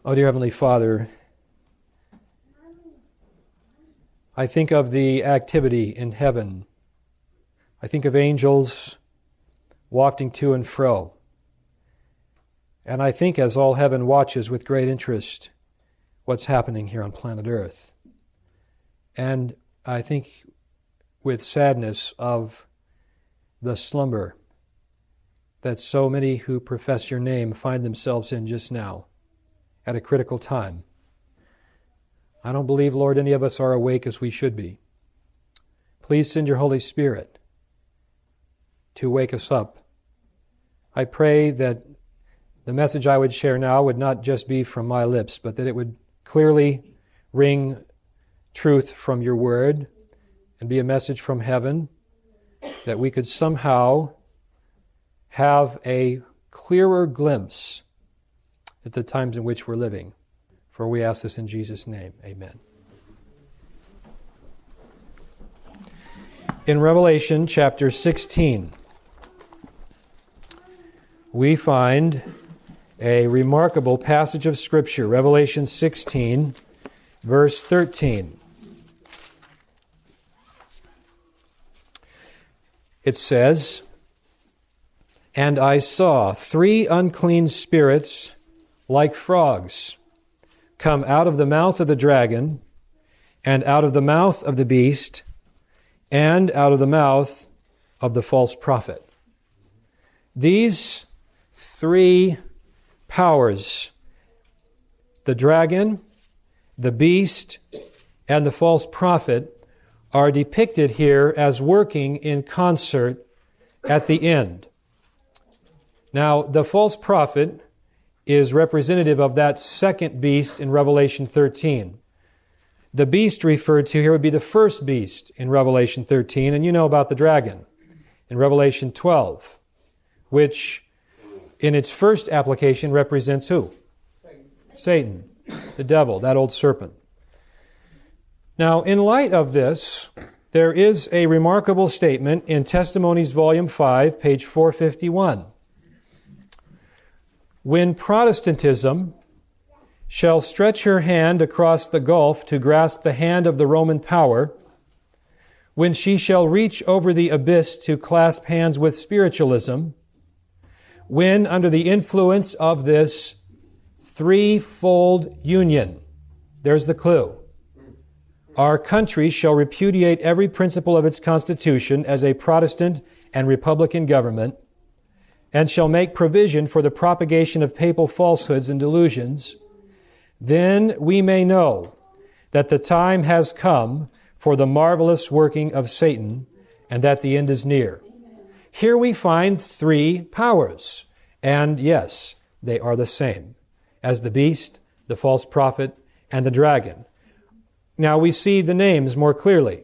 Oh, dear Heavenly Father, I think of the activity in heaven. I think of angels wafting to and fro. And I think, as all heaven watches with great interest, what's happening here on planet Earth. And I think with sadness of the slumber that so many who profess your name find themselves in just now, at a critical time. I don't believe, Lord, any of us are awake as we should be. Please send your Holy Spirit to wake us up. I pray that the message I would share now would not just be from my lips, but that it would clearly ring truth from your word and be a message from heaven, that we could somehow have a clearer glimpse at the times in which we're living. For we ask this in Jesus' name. Amen. In Revelation chapter 16, we find a remarkable passage of Scripture. Revelation 16, verse 13. It says, "And I saw 3 unclean spirits like frogs come out of the mouth of the dragon, and out of the mouth of the beast, and out of the mouth of the false prophet." These 3 powers, the dragon, the beast, and the false prophet, are depicted here as working in concert at the end. Now, the false prophet is representative of that second beast in Revelation 13. The beast referred to here would be the first beast in Revelation 13, and you know about the dragon in Revelation 12, which in its first application represents who? Satan, the devil, that old serpent. Now, in light of this, there is a remarkable statement in Testimonies, Volume 5, page 451. "When Protestantism shall stretch her hand across the gulf to grasp the hand of the Roman power, when she shall reach over the abyss to clasp hands with spiritualism, when under the influence of this threefold union," there's the clue, "our country shall repudiate every principle of its constitution as a Protestant and Republican government, and shall make provision for the propagation of papal falsehoods and delusions, then we may know that the time has come for the marvelous working of Satan, and that the end is near." Here we find 3 powers, and yes, they are the same as the beast, the false prophet, and the dragon. Now we see the names more clearly.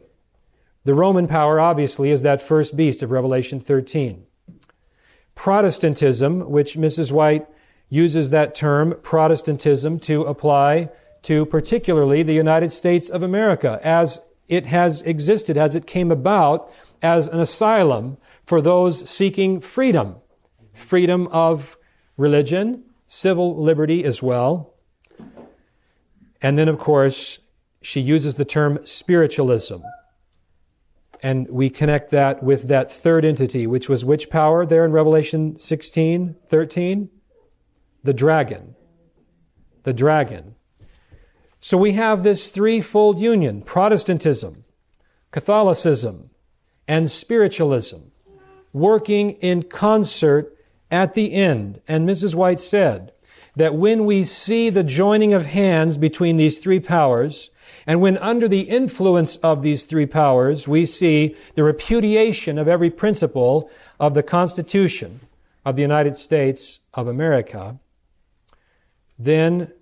The Roman power, obviously, is that first beast of Revelation 13. Protestantism, which Mrs. White uses that term, Protestantism, to apply to particularly the United States of America, as it has existed, as it came about as an asylum for those seeking freedom. Freedom of religion, civil liberty as well. And then, of course, she uses the term spiritualism. And we connect that with that third entity, which was which power there in Revelation 16, 13? The dragon. The dragon. So we have this threefold union: Protestantism, Catholicism, and spiritualism, working in concert at the end. And Mrs. White said that when we see the joining of hands between these 3 powers, and when under the influence of these 3 powers, we see the repudiation of every principle of the Constitution of the United States of America, then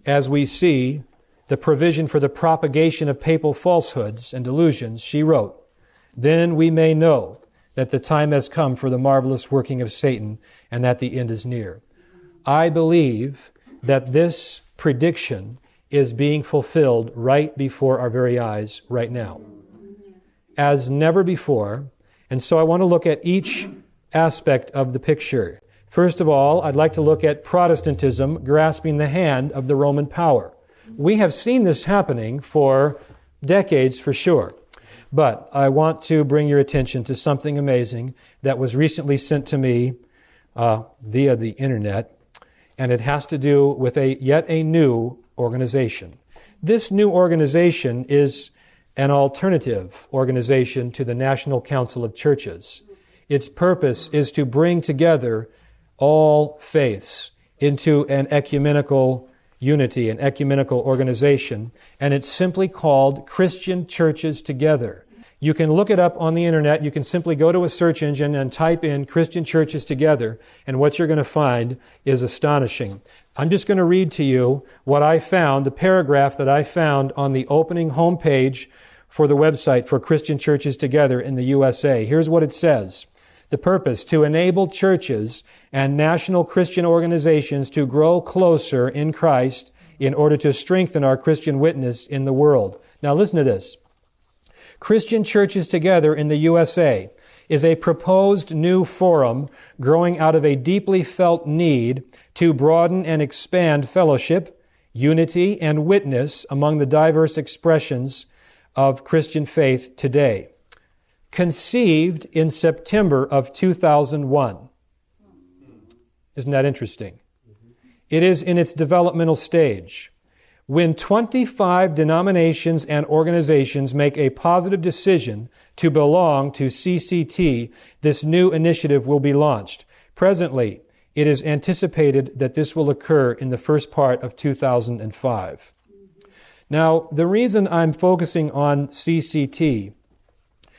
as we see the provision for the propagation of papal falsehoods and delusions, she wrote, "Then we may know that the time has come for the marvelous working of Satan, and that the end is near." I believe that this prediction is being fulfilled right before our very eyes right now, as never before. And so I want to look at each aspect of the picture. First of all, I'd like to look at Protestantism grasping the hand of the Roman power. We have seen this happening for decades for sure. But I want to bring your attention to something amazing that was recently sent to me via the internet, and it has to do with yet a new organization. This new organization is an alternative organization to the National Council of Churches. Its purpose is to bring together all faiths into an ecumenical unity, an ecumenical organization, and it's simply called Christian Churches Together. You can look it up on the internet. You can simply go to a search engine and type in Christian Churches Together, and what you're going to find is astonishing. I'm just going to read to you what I found, the paragraph that I found on the opening homepage for the website for Christian Churches Together in the USA. Here's what it says. The purpose, to enable churches and national Christian organizations to grow closer in Christ in order to strengthen our Christian witness in the world. Now listen to this. Christian Churches Together in the USA is a proposed new forum growing out of a deeply felt need to broaden and expand fellowship, unity, and witness among the diverse expressions of Christian faith today. Conceived in September of 2001. Isn't that interesting? It is in its developmental stage. When 25 denominations and organizations make a positive decision to belong to CCT, this new initiative will be launched. Presently, it is anticipated that this will occur in the first part of 2005. Now, the reason I'm focusing on CCT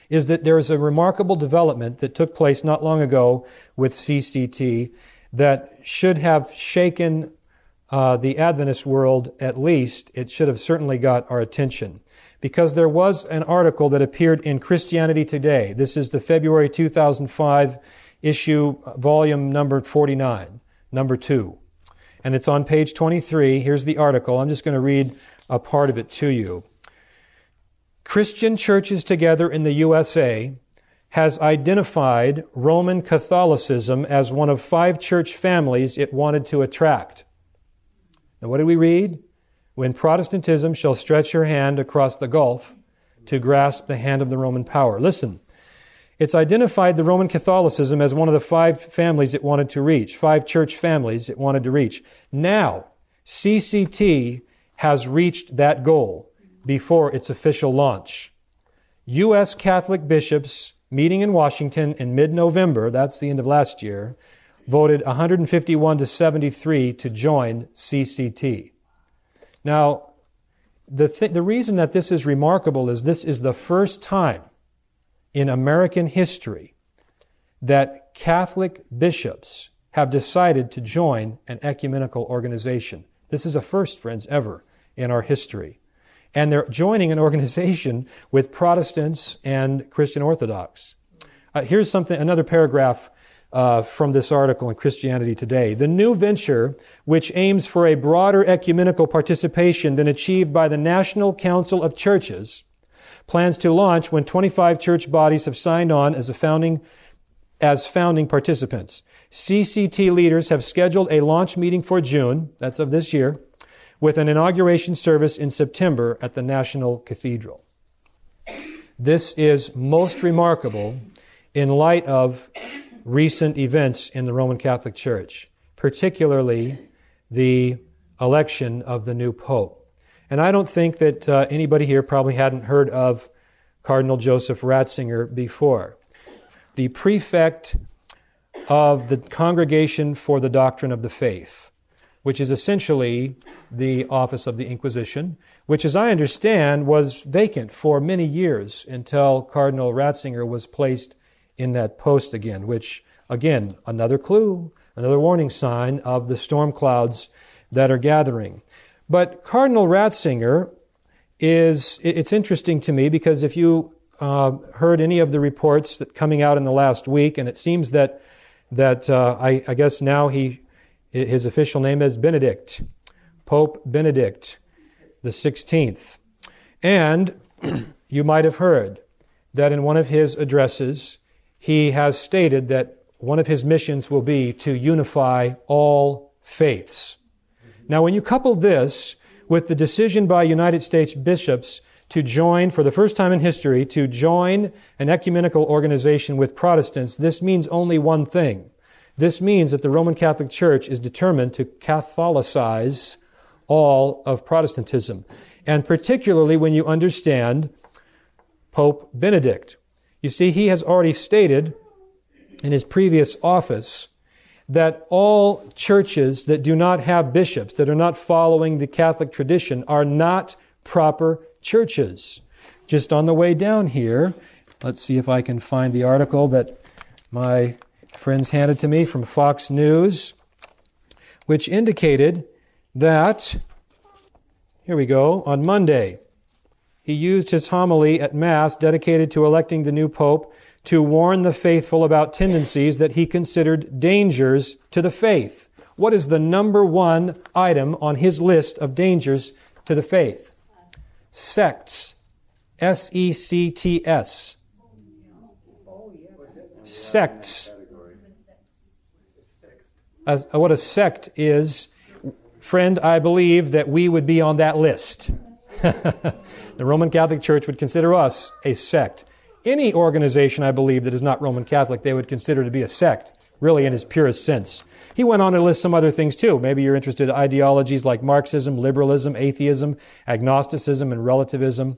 is that there is a remarkable development that took place not long ago with CCT that should have shaken the Adventist world at least. It should have certainly got our attention, because there was an article that appeared in Christianity Today. This is the February 2005 issue, volume number 49, number 2. And it's on page 23. Here's the article. I'm just going to read a part of it to you. Christian Churches Together in the USA has identified Roman Catholicism as one of 5 church families it wanted to attract. Now, what did we read? When Protestantism shall stretch her hand across the gulf to grasp the hand of the Roman power. Listen, it's identified the Roman Catholicism as one of the 5 families it wanted to reach, 5 church families it wanted to reach. Now, CCT has reached that goal before its official launch. U.S. Catholic bishops meeting in Washington in mid-November, that's the end of last year, voted 151 to 73 to join CCT. Now, the reason that this is remarkable is this is the first time in American history that Catholic bishops have decided to join an ecumenical organization. This is a first, friends, ever in our history. And they're joining an organization with Protestants and Christian Orthodox. Here's another paragraph from this article in Christianity Today. The new venture, which aims for a broader ecumenical participation than achieved by the National Council of Churches, plans to launch when 25 church bodies have signed on as founding participants. CCT leaders have scheduled a launch meeting for June, that's of this year, with an inauguration service in September at the National Cathedral. This is most remarkable in light of recent events in the Roman Catholic Church, particularly the election of the new Pope. And I don't think that anybody here probably hadn't heard of Cardinal Joseph Ratzinger before. The prefect of the Congregation for the Doctrine of the Faith, which is essentially the office of the Inquisition, which, as I understand, was vacant for many years until Cardinal Ratzinger was placed in that post again, which, again, another clue, another warning sign of the storm clouds that are gathering. But Cardinal Ratzinger it's interesting to me because if you heard any of the reports that coming out in the last week, and it seems that I guess now his official name is Benedict, Pope Benedict the 16th. And you might have heard that in one of his addresses, he has stated that one of his missions will be to unify all faiths. Now, when you couple this with the decision by United States bishops to join, for the first time in history, to join an ecumenical organization with Protestants, this means only one thing. This means that the Roman Catholic Church is determined to Catholicize all of Protestantism. And particularly when you understand Pope Benedict. You see, he has already stated in his previous office that all churches that do not have bishops, that are not following the Catholic tradition, are not proper churches. Just on the way down here, let's see if I can find the article that my friends handed to me from Fox News, which indicated that, here we go, on Monday, he used his homily at Mass dedicated to electing the new Pope to warn the faithful about tendencies that he considered dangers to the faith. What is the number one item on his list of dangers to the faith? Sects. S-E-C-T-S. Sects. What a sect is, friend, I believe that we would be on that list. The Roman Catholic Church would consider us a sect. Any organization, I believe, that is not Roman Catholic, they would consider to be a sect, really in its purest sense. He went on to list some other things too. Maybe you're interested in ideologies like Marxism, liberalism, atheism, agnosticism, and relativism,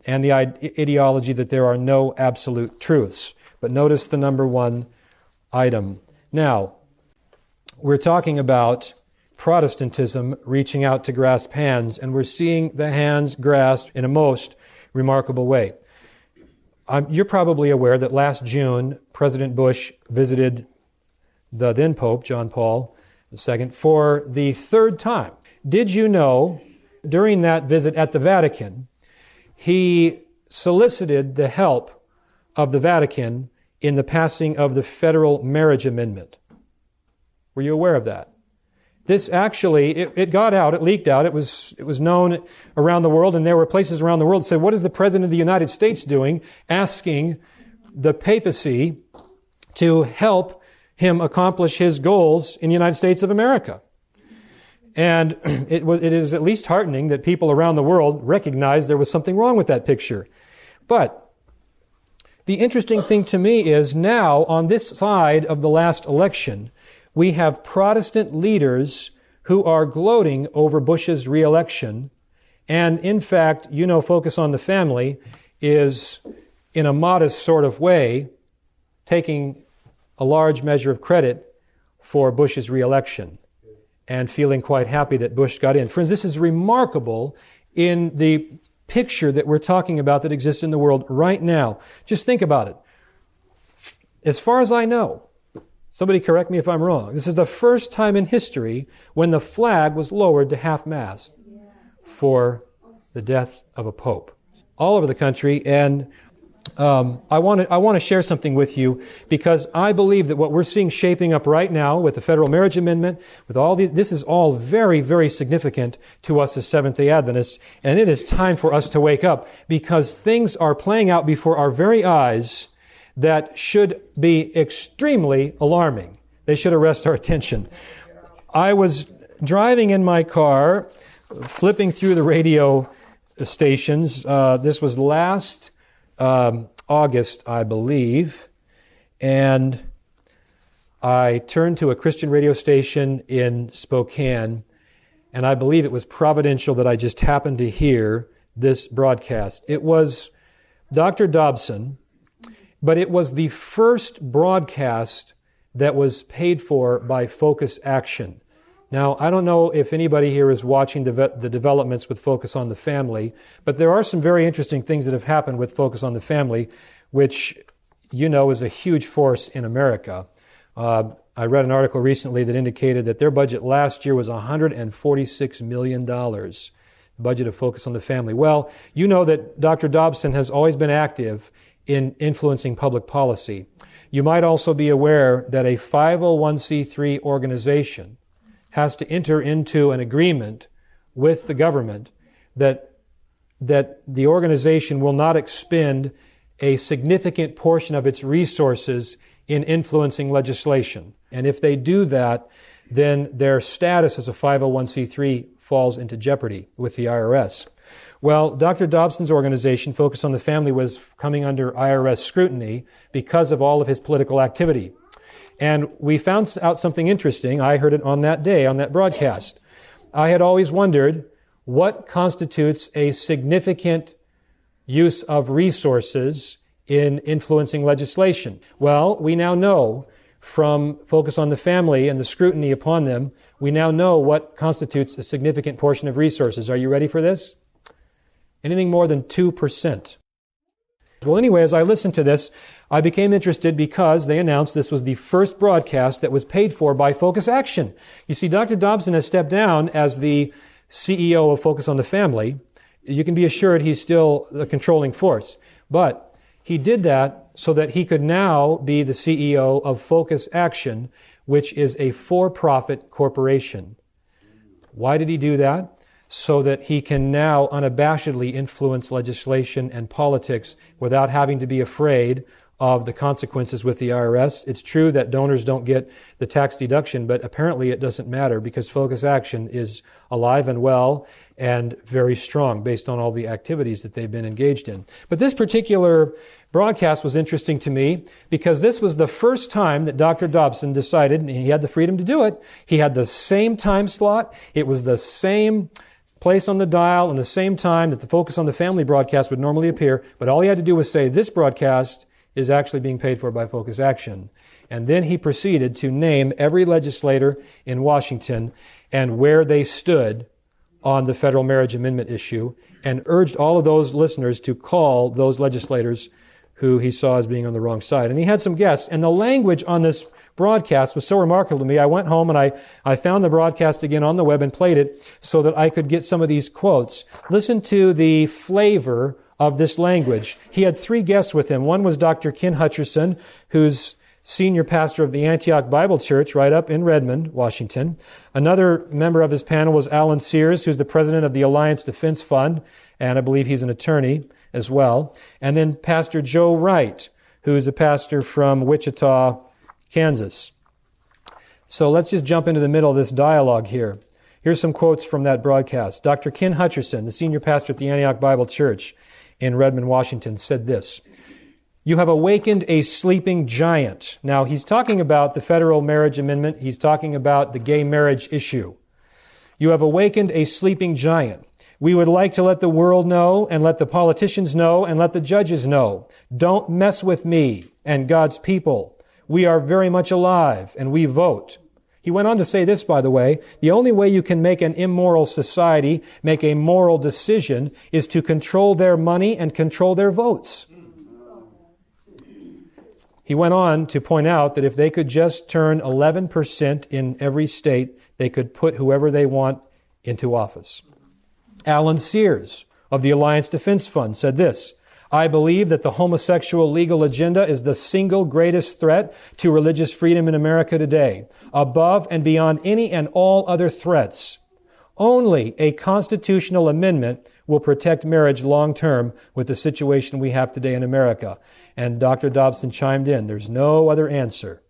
and the ideology that there are no absolute truths. But notice the number one item. Now, we're talking about Protestantism reaching out to grasp hands, and we're seeing the hands grasped in a most remarkable way. You're probably aware that last June, President Bush visited the then Pope, John Paul II, for the third time. Did you know, during that visit at the Vatican, he solicited the help of the Vatican in the passing of the Federal Marriage Amendment? Were you aware of that? This actually, it got out, it leaked out, it was known around the world, and there were places around the world that said, what is the President of the United States doing, asking the papacy to help him accomplish his goals in the United States of America? And it is at least heartening that people around the world recognized there was something wrong with that picture. But the interesting thing to me is now, on this side of the last election, we have Protestant leaders who are gloating over Bush's re-election. And in fact, Focus on the Family is, in a modest sort of way, taking a large measure of credit for Bush's re-election and feeling quite happy that Bush got in. Friends, this is remarkable in the picture that we're talking about that exists in the world right now. Just think about it. As far as I know, somebody correct me if I'm wrong, this is the first time in history when the flag was lowered to half-mast for the death of a pope all over the country. And I want to share something with you, because I believe that what we're seeing shaping up right now with the Federal Marriage Amendment, with all these, this is all very, very significant to us as Seventh-day Adventists, and it is time for us to wake up, because things are playing out before our very eyes that should be extremely alarming. They should arrest our attention. I was driving in my car, flipping through the radio stations. This was last August, I believe, and I turned to a Christian radio station in Spokane, and I believe it was providential that I just happened to hear this broadcast. It was Dr. Dobson, but it was the first broadcast that was paid for by Focus Action. Now, I don't know if anybody here is watching the developments with Focus on the Family, but there are some very interesting things that have happened with Focus on the Family, which is a huge force in America. I read an article recently that indicated that their budget last year was $146 million, the budget of Focus on the Family. Well, you know that Dr. Dobson has always been active in influencing public policy. You might also be aware that a 501c3 organization has to enter into an agreement with the government that the organization will not expend a significant portion of its resources in influencing legislation. And if they do that, then their status as a 501c3 falls into jeopardy with the IRS. Well, Dr. Dobson's organization, Focus on the Family, was coming under IRS scrutiny because of all of his political activity. And we found out something interesting. I heard it on that day, on that broadcast. I had always wondered what constitutes a significant use of resources in influencing legislation. Well, we now know from Focus on the Family and the scrutiny upon them, we now know what constitutes a significant portion of resources. Are you ready for this? Anything more than 2%. Well, anyway, as I listened to this, I became interested because they announced this was the first broadcast that was paid for by Focus Action. You see, Dr. Dobson has stepped down as the CEO of Focus on the Family. You can be assured he's still the controlling force. But he did that so that he could now be the CEO of Focus Action, which is a for-profit corporation. Why did he do that? So that he can now unabashedly influence legislation and politics without having to be afraid of the consequences with the IRS. It's true that donors don't get the tax deduction, but apparently it doesn't matter because Focus Action is alive and well and very strong based on all the activities that they've been engaged in. But this particular broadcast was interesting to me because this was the first time that Dr. Dobson decided, and he had the freedom to do it, he had the same time slot, it was the same place on the dial and the same time that the Focus on the Family broadcast would normally appear, but all he had to do was say, this broadcast is actually being paid for by Focus Action. And then he proceeded to name every legislator in Washington and where they stood on the federal marriage amendment issue and urged all of those listeners to call those legislators who he saw as being on the wrong side. And he had some guests, and the language on this broadcast was so remarkable to me. I went home and I found the broadcast again on the web and played it so that I could get some of these quotes. Listen to the flavor of this language. He had 3 guests with him. One was Dr. Ken Hutcherson, who's senior pastor of the Antioch Bible Church right up in Redmond, Washington. Another member of his panel was Alan Sears, who's the president of the Alliance Defense Fund, and I believe he's an attorney as well. And then Pastor Joe Wright, who's a pastor from Wichita, Kansas. So let's just jump into the middle of this dialogue here. Here's some quotes from that broadcast. Dr. Ken Hutcherson, the senior pastor at the Antioch Bible Church in Redmond, Washington, said this: "You have awakened a sleeping giant." Now, he's talking about the federal marriage amendment. He's talking about the gay marriage issue. "You have awakened a sleeping giant. We would like to let the world know and let the politicians know and let the judges know. Don't mess with me and God's people. We are very much alive and we vote." He went on to say this, by the way: "The only way you can make an immoral society make a moral decision is to control their money and control their votes." He went on to point out that if they could just turn 11% in every state, they could put whoever they want into office. Alan Sears of the Alliance Defense Fund said this: "I believe that the homosexual legal agenda is the single greatest threat to religious freedom in America today, above and beyond any and all other threats. Only a constitutional amendment will protect marriage long term with the situation we have today in America." And Dr. Dobson chimed in, "There's no other answer."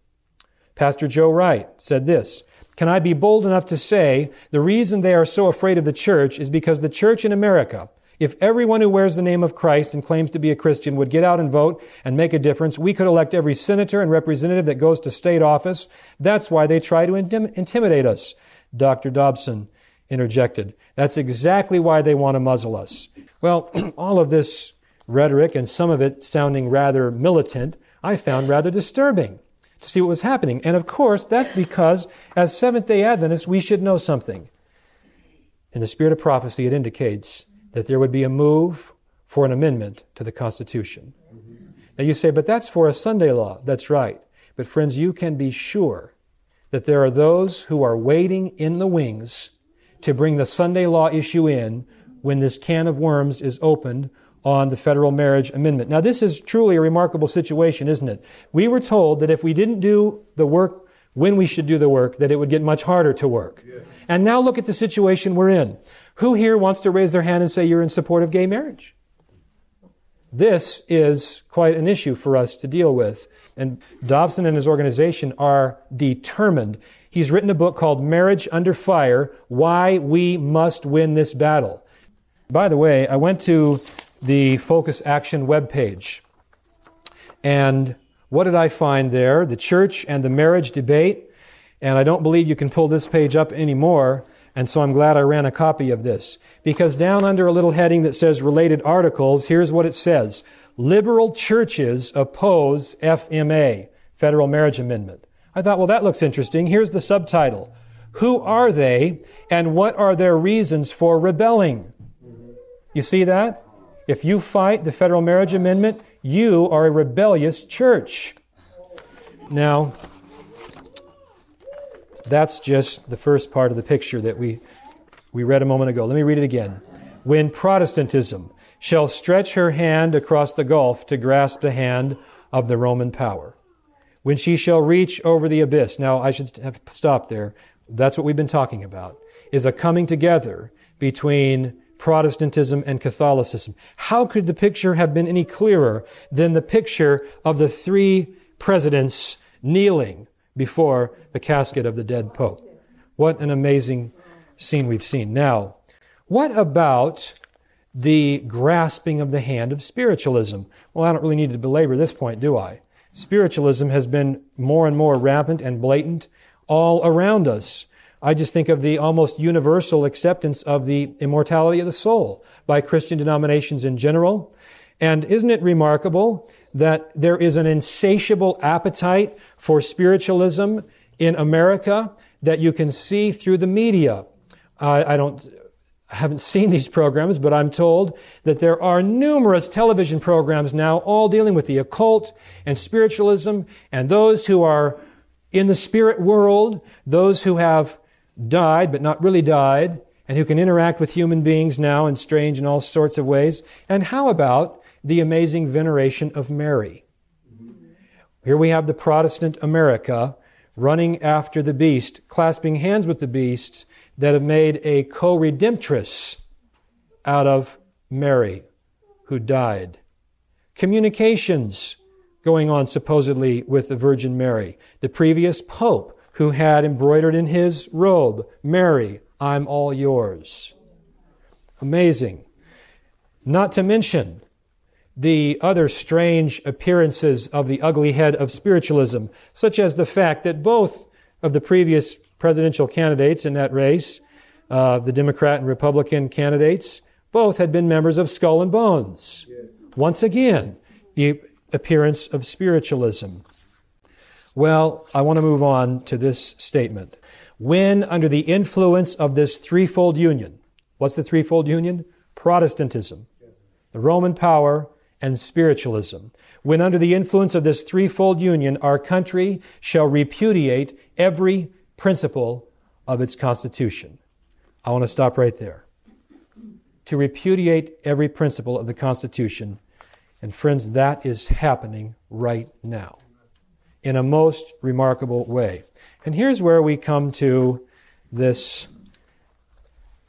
Pastor Joe Wright said this: "Can I be bold enough to say the reason they are so afraid of the church is because the church in America, if everyone who wears the name of Christ and claims to be a Christian would get out and vote and make a difference, we could elect every senator and representative that goes to state office. That's why they try to intimidate us." Dr. Dobson interjected, "That's exactly why they want to muzzle us." Well, all of this rhetoric, and some of it sounding rather militant, I found rather disturbing to see what was happening. And of course, that's because as Seventh-day Adventists, we should know something. In the spirit of prophecy, it indicates that there would be a move for an amendment to the Constitution. Now you say, but that's for a Sunday law. That's right. But friends, you can be sure that there are those who are waiting in the wings to bring the Sunday law issue in when this can of worms is opened on the federal marriage amendment. Now this is truly a remarkable situation, isn't it? We were told that if we didn't do the work when we should do the work, that it would get much harder to work. Yeah. And now look at the situation we're in. Who here wants to raise their hand and say you're in support of gay marriage? This is quite an issue for us to deal with. And Dobson and his organization are determined. He's written a book called Marriage Under Fire, Why We Must Win This Battle. By the way, I went to the Focus Action webpage. And what did I find there? The church and the marriage debate. And I don't believe you can pull this page up anymore. And so I'm glad I ran a copy of this. Because down under a little heading that says related articles, here's what it says. Liberal churches oppose FMA, Federal Marriage Amendment. I thought, well, that looks interesting. Here's the subtitle. Who are they and what are their reasons for rebelling? You see that? If you fight the Federal Marriage Amendment, you are a rebellious church. Now, that's just the first part of the picture that we read a moment ago. Let me read it again. When Protestantism shall stretch her hand across the gulf to grasp the hand of the Roman power. When she shall reach over the abyss. Now, I should have stopped there. That's what we've been talking about, is a coming together between Protestantism and Catholicism. How could the picture have been any clearer than the picture of the three presidents kneeling before the casket of the dead Pope? What an amazing scene we've seen. Now, what about the grasping of the hand of spiritualism? Well, I don't really need to belabor this point, do I? Spiritualism has been more and more rampant and blatant all around us. I just think of the almost universal acceptance of the immortality of the soul by Christian denominations in general. And isn't it remarkable that there is an insatiable appetite for spiritualism in America that you can see through the media? I haven't seen these programs, but I'm told that there are numerous television programs now all dealing with the occult and spiritualism, and those who are in the spirit world, those who have died but not really died, and who can interact with human beings now in strange and all sorts of ways. And how about the amazing veneration of Mary? Here we have the Protestant America running after the beast, clasping hands with the beast, that have made a co-redemptress out of Mary, who died. Communications going on supposedly with the Virgin Mary. The previous Pope, who had embroidered in his robe, Mary, I'm all yours. Amazing. Not to mention the other strange appearances of the ugly head of spiritualism, such as the fact that both of the previous presidential candidates in that race, the Democrat and Republican candidates, both had been members of Skull and Bones. Once again, the appearance of spiritualism. Well, I want to move on to this statement. When under the influence of this threefold union, what's the threefold union? Protestantism, the Roman power, and spiritualism. When under the influence of this threefold union, our country shall repudiate every principle of its Constitution. I want to stop right there. To repudiate every principle of the Constitution. And friends, that is happening right now in a most remarkable way. And here's where we come to this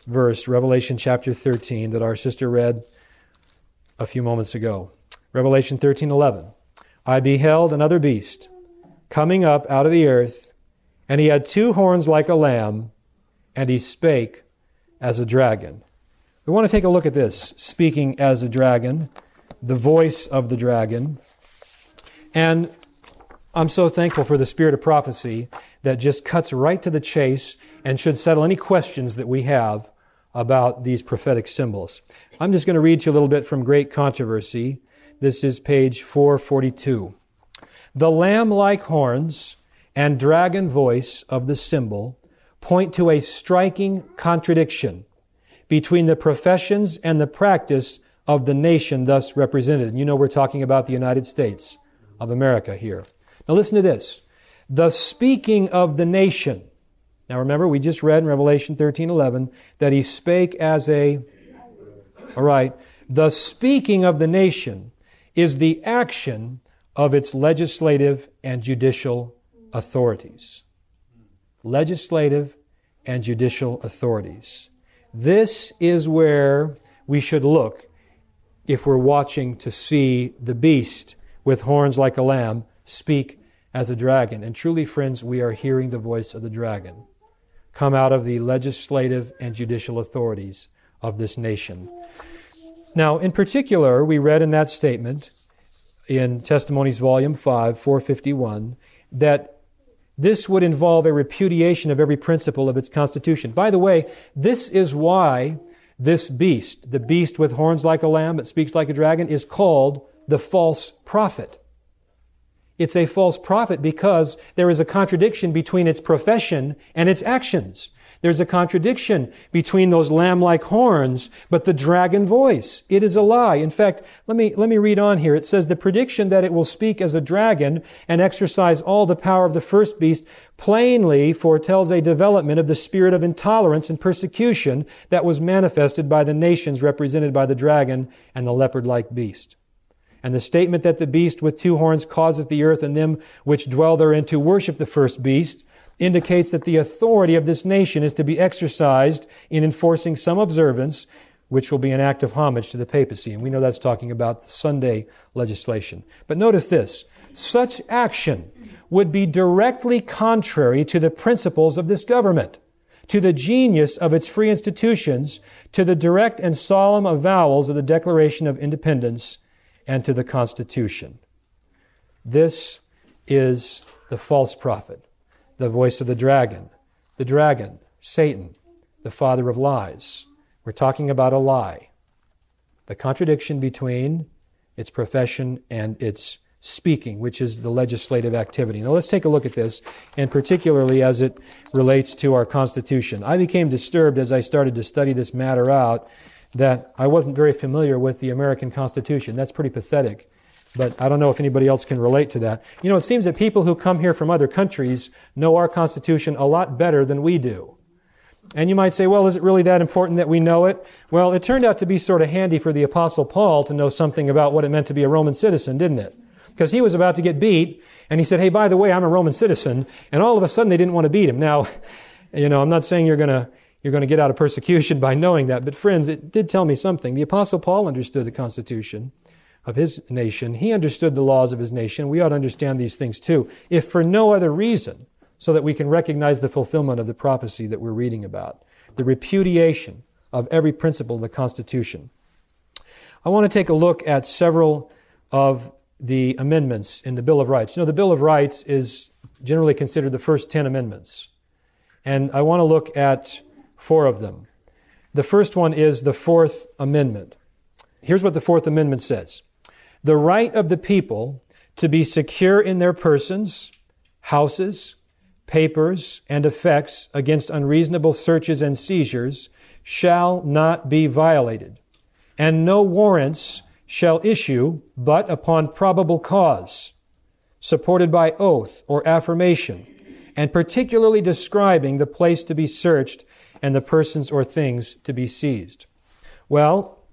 verse, Revelation chapter 13, that our sister read a few moments ago. Revelation 13:11. I beheld another beast coming up out of the earth, and he had two horns like a lamb, and he spake as a dragon. We want to take a look at this, speaking as a dragon, the voice of the dragon. And I'm so thankful for the spirit of prophecy that just cuts right to the chase and should settle any questions that we have about these prophetic symbols. I'm just going to read to you a little bit from Great Controversy. This is page 442. The lamb-like horns and dragon voice of the symbol point to a striking contradiction between the professions and the practice of the nation thus represented. And you know we're talking about the United States of America here. Now listen to this. The speaking of the nation. Now remember, we just read in Revelation 13:11 that he spake as a... All right. The speaking of the nation is the action of its legislative and judicial authorities. Legislative and judicial authorities. This is where we should look if we're watching to see the beast with horns like a lamb speak as a dragon. And truly, friends, we are hearing the voice of the dragon come out of the legislative and judicial authorities of this nation. Now, in particular, we read in that statement in Testimonies Volume 5, 451, that this would involve a repudiation of every principle of its constitution. By the way, this is why this beast, the beast with horns like a lamb that speaks like a dragon, is called the false prophet. It's a false prophet because there is a contradiction between its profession and its actions. There's a contradiction between those lamb-like horns, but the dragon voice. It is a lie. In fact, let me read on here. It says, the prediction that it will speak as a dragon and exercise all the power of the first beast plainly foretells a development of the spirit of intolerance and persecution that was manifested by the nations represented by the dragon and the leopard-like beast. And the statement that the beast with two horns causeth the earth and them which dwell therein to worship the first beast indicates that the authority of this nation is to be exercised in enforcing some observance, which will be an act of homage to the papacy. And we know that's talking about the Sunday legislation. But notice this, such action would be directly contrary to the principles of this government, to the genius of its free institutions, to the direct and solemn avowals of the Declaration of Independence, and to the Constitution. This is the false prophet, the voice of the dragon, Satan, the father of lies. We're talking about a lie, the contradiction between its profession and its speaking, which is the legislative activity. Now let's take a look at this, and particularly as it relates to our Constitution. I became disturbed as I started to study this matter out that I wasn't very familiar with the American Constitution. That's pretty pathetic, but I don't know if anybody else can relate to that. You know, it seems that people who come here from other countries know our Constitution a lot better than we do. And you might say, well, is it really that important that we know it? Well, it turned out to be sort of handy for the Apostle Paul to know something about what it meant to be a Roman citizen, didn't it? Because he was about to get beat, and he said, hey, by the way, I'm a Roman citizen, and all of a sudden they didn't want to beat him. Now, you know, I'm not saying you're going to get out of persecution by knowing that. But friends, it did tell me something. The Apostle Paul understood the Constitution of his nation. He understood the laws of his nation. We ought to understand these things too, if for no other reason, so that we can recognize the fulfillment of the prophecy that we're reading about, the repudiation of every principle of the Constitution. I want to take a look at several of the amendments in the Bill of Rights. You know, the Bill of Rights is generally considered the first 10 amendments. And I want to look at 4 of them. The first one is the Fourth Amendment. Here's what the Fourth Amendment says. The right of the people to be secure in their persons, houses, papers, and effects against unreasonable searches and seizures shall not be violated, and no warrants shall issue but upon probable cause, supported by oath or affirmation, and particularly describing the place to be searched and the persons or things to be seized. Well,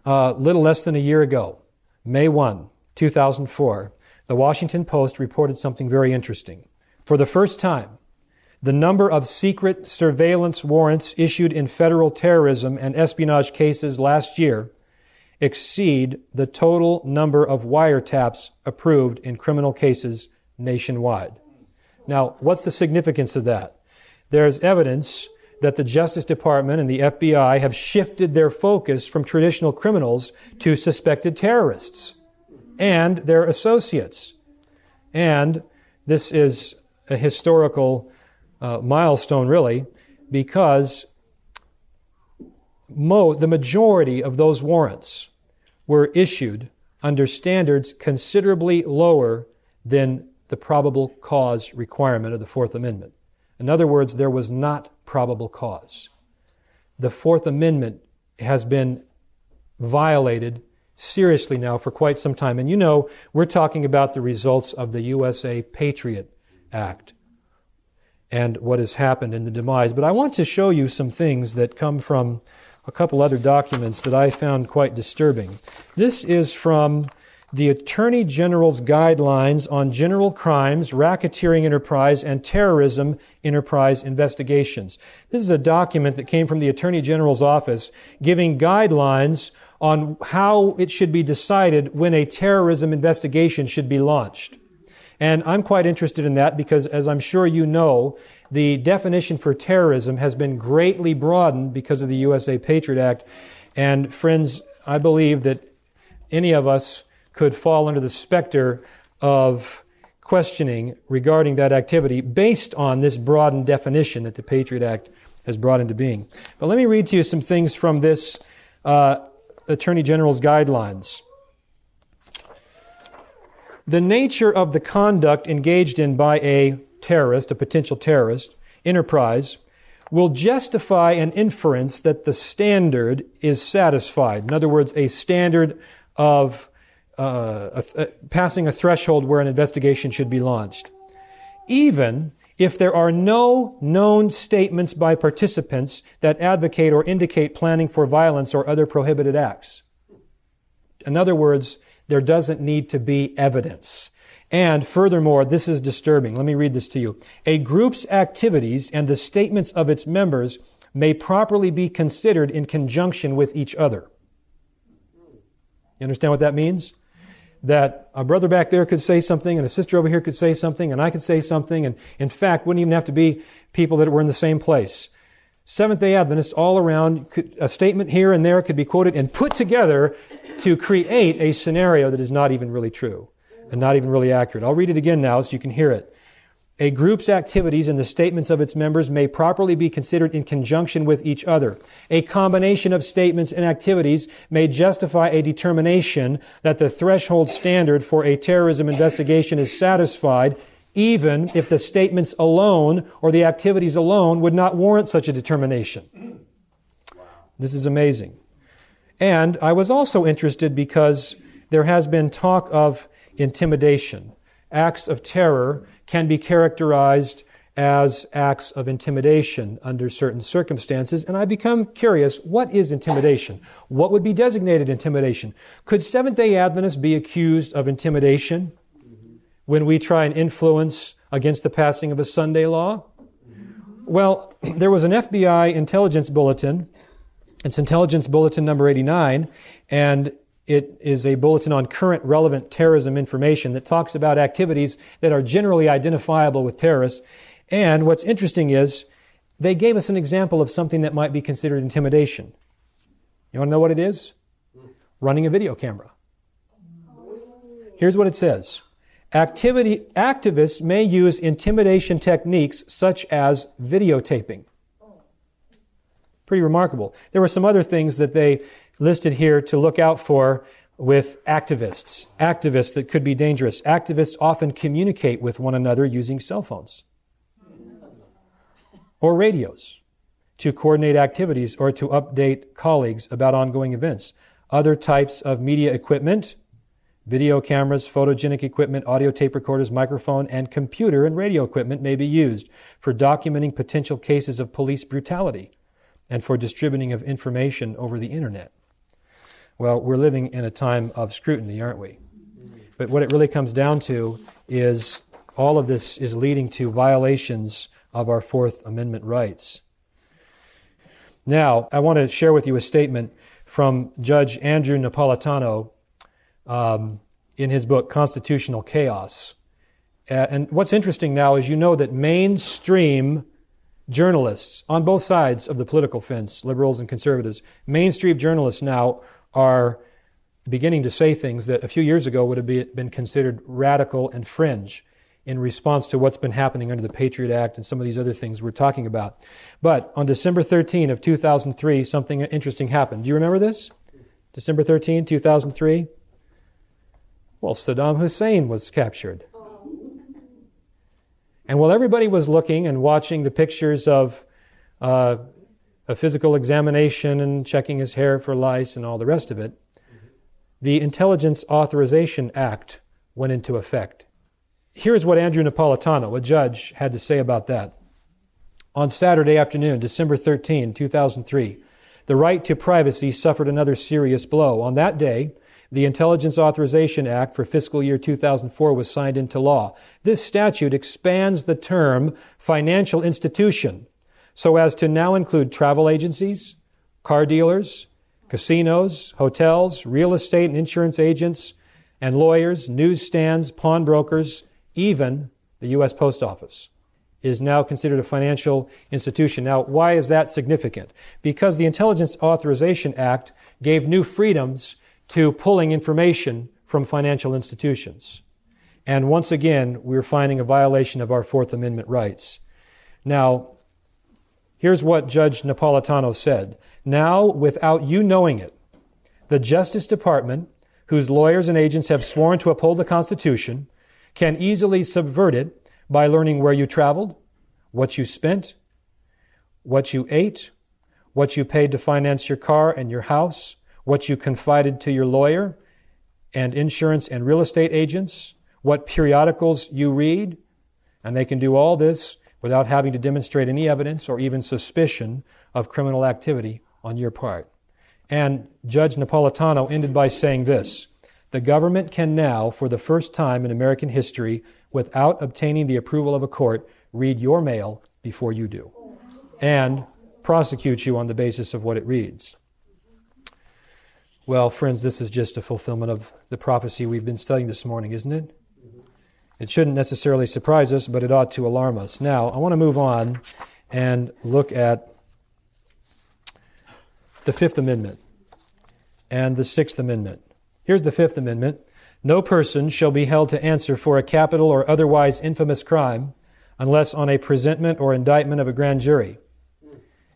little less than a year ago, May 1, 2004, the Washington Post reported something very interesting. For the first time, the number of secret surveillance warrants issued in federal terrorism and espionage cases last year exceed the total number of wiretaps approved in criminal cases nationwide. Now, what's the significance of that? There's evidence that the Justice Department and the FBI have shifted their focus from traditional criminals to suspected terrorists and their associates. And this is a historical milestone, really, because the majority of those warrants were issued under standards considerably lower than the probable cause requirement of the Fourth Amendment. In other words, there was not probable cause. The Fourth Amendment has been violated seriously now for quite some time. And you know, we're talking about the results of the USA Patriot Act and what has happened in the demise. But I want to show you some things that come from a couple other documents that I found quite disturbing. This is from the Attorney General's Guidelines on General Crimes, Racketeering Enterprise, and Terrorism Enterprise Investigations. This is a document that came from the Attorney General's office giving guidelines on how it should be decided when a terrorism investigation should be launched. And I'm quite interested in that because, as I'm sure you know, the definition for terrorism has been greatly broadened because of the USA Patriot Act. And friends, I believe that any of us could fall under the specter of questioning regarding that activity based on this broadened definition that the Patriot Act has brought into being. But let me read to you some things from this Attorney General's guidelines. The nature of the conduct engaged in by a terrorist, a potential terrorist, enterprise, will justify an inference that the standard is satisfied. In other words, a standard of passing a threshold where an investigation should be launched. Even if there are no known statements by participants that advocate or indicate planning for violence or other prohibited acts. In other words, there doesn't need to be evidence. And furthermore, this is disturbing. Let me read this to you. A group's activities and the statements of its members may properly be considered in conjunction with each other. You understand what that means? That a brother back there could say something, and a sister over here could say something, and I could say something, and in fact, wouldn't even have to be people that were in the same place. Seventh-day Adventists all around, a statement here and there could be quoted and put together to create a scenario that is not even really true and not even really accurate. I'll read it again now so you can hear it. A group's activities and the statements of its members may properly be considered in conjunction with each other. A combination of statements and activities may justify a determination that the threshold standard for a terrorism investigation is satisfied, even if the statements alone or the activities alone would not warrant such a determination. This is amazing. And I was also interested because there has been talk of intimidation. Acts of terror can be characterized as acts of intimidation under certain circumstances. And I've become curious, what is intimidation? What would be designated intimidation? Could Seventh-day Adventists be accused of intimidation when we try and influence against the passing of a Sunday law? Well, there was an FBI intelligence bulletin. It's Intelligence Bulletin number 89, and it is a bulletin on current relevant terrorism information that talks about activities that are generally identifiable with terrorists. And what's interesting is they gave us an example of something that might be considered intimidation. You want to know what it is? Running a video camera. Here's what it says. Activists may use intimidation techniques such as videotaping. Pretty remarkable. There were some other things that they listed here to look out for with activists. Activists that could be dangerous. Activists often communicate with one another using cell phones or radios to coordinate activities or to update colleagues about ongoing events. Other types of media equipment, video cameras, photogenic equipment, audio tape recorders, microphone, and computer and radio equipment may be used for documenting potential cases of police brutality and for distributing of information over the internet. Well, we're living in a time of scrutiny, aren't we? But what it really comes down to is all of this is leading to violations of our Fourth Amendment rights. Now, I want to share with you a statement from Judge Andrew Napolitano in his book, Constitutional Chaos. And what's interesting now is you know that mainstream journalists on both sides of the political fence, liberals and conservatives, mainstream journalists now are beginning to say things that a few years ago would have been considered radical and fringe in response to what's been happening under the Patriot Act and some of these other things we're talking about. But on December 13 of 2003, something interesting happened. Do you remember this? December 13, 2003? Well, Saddam Hussein was captured. And while everybody was looking and watching the pictures of a physical examination and checking his hair for lice and all the rest of it, the Intelligence Authorization Act went into effect. Here's what Andrew Napolitano, a judge, had to say about that. On Saturday afternoon, December 13, 2003, the right to privacy suffered another serious blow. On that day, the Intelligence Authorization Act for fiscal year 2004 was signed into law. This statute expands the term financial institution so as to now include travel agencies, car dealers, casinos, hotels, real estate and insurance agents, and lawyers, newsstands, pawnbrokers, even the U.S. Post Office is now considered a financial institution. Now, why is that significant? Because the Intelligence Authorization Act gave new freedoms to pulling information from financial institutions. And once again, we're finding a violation of our Fourth Amendment rights. Now, here's what Judge Napolitano said. Now, without you knowing it, the Justice Department, whose lawyers and agents have sworn to uphold the Constitution, can easily subvert it by learning where you traveled, what you spent, what you ate, what you paid to finance your car and your house, what you confided to your lawyer and insurance and real estate agents, what periodicals you read, and they can do all this without having to demonstrate any evidence or even suspicion of criminal activity on your part. And Judge Napolitano ended by saying this: the government can now, for the first time in American history, without obtaining the approval of a court, read your mail before you do and prosecute you on the basis of what it reads. Well, friends, this is just a fulfillment of the prophecy we've been studying this morning, isn't it? It shouldn't necessarily surprise us, but it ought to alarm us. Now, I want to move on and look at the Fifth Amendment and the Sixth Amendment. Here's the Fifth Amendment. No person shall be held to answer for a capital or otherwise infamous crime unless on a presentment or indictment of a grand jury,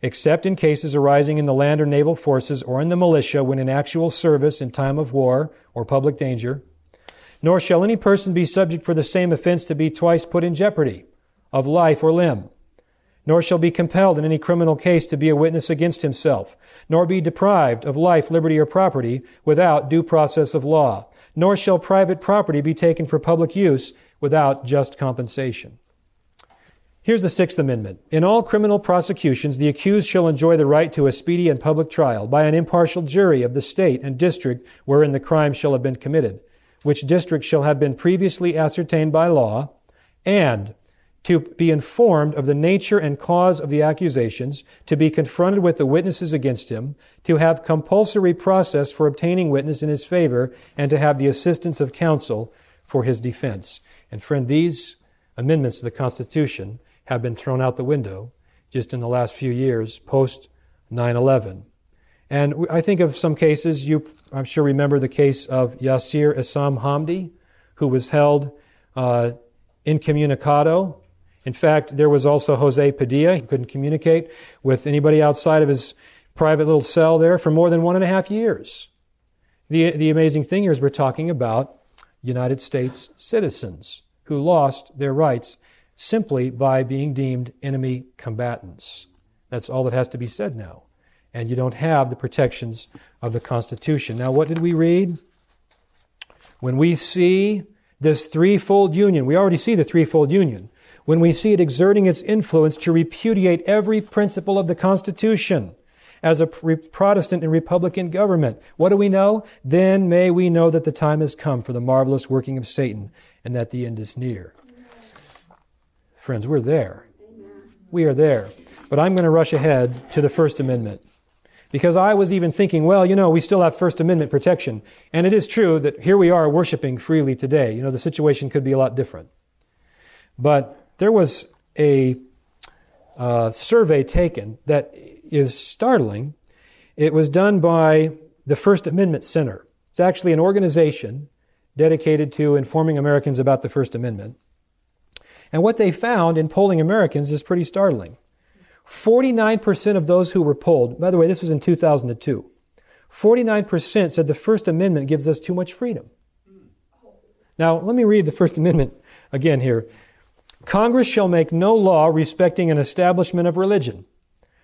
except in cases arising in the land or naval forces or in the militia when in actual service in time of war or public danger. Nor shall any person be subject for the same offense to be twice put in jeopardy of life or limb, nor shall be compelled in any criminal case to be a witness against himself, nor be deprived of life, liberty, or property without due process of law, nor shall private property be taken for public use without just compensation. Here's the Sixth Amendment. In all criminal prosecutions, the accused shall enjoy the right to a speedy and public trial by an impartial jury of the state and district wherein the crime shall have been committed, which district shall have been previously ascertained by law, and to be informed of the nature and cause of the accusations, to be confronted with the witnesses against him, to have compulsory process for obtaining witness in his favor, and to have the assistance of counsel for his defense. And friend, these amendments to the Constitution have been thrown out the window just in the last few years, post 9/11. And I think of some cases, I'm sure remember the case of Yasir Issam Hamdi, who was held incommunicado. In fact, there was also Jose Padilla. He couldn't communicate with anybody outside of his private little cell there for more than 1.5 years. The amazing thing here is we're talking about United States citizens who lost their rights simply by being deemed enemy combatants. That's all that has to be said now. And you don't have the protections of the Constitution. Now, what did we read? When we see this threefold union, we already see the threefold union. When we see it exerting its influence to repudiate every principle of the Constitution as a Protestant and Republican government, what do we know? Then may we know that the time has come for the marvelous working of Satan and that the end is near. Friends, we're there. We are there. But I'm going to rush ahead to the First Amendment. Because I was even thinking, well, we still have First Amendment protection. And it is true that here we are worshiping freely today. The situation could be a lot different. But there was a survey taken that is startling. It was done by the First Amendment Center. It's actually an organization dedicated to informing Americans about the First Amendment. And what they found in polling Americans is pretty startling. 49% of those who were polled, by the way, this was in 2002, 49% said the First Amendment gives us too much freedom. Now, let me read the First Amendment again here. Congress shall make no law respecting an establishment of religion,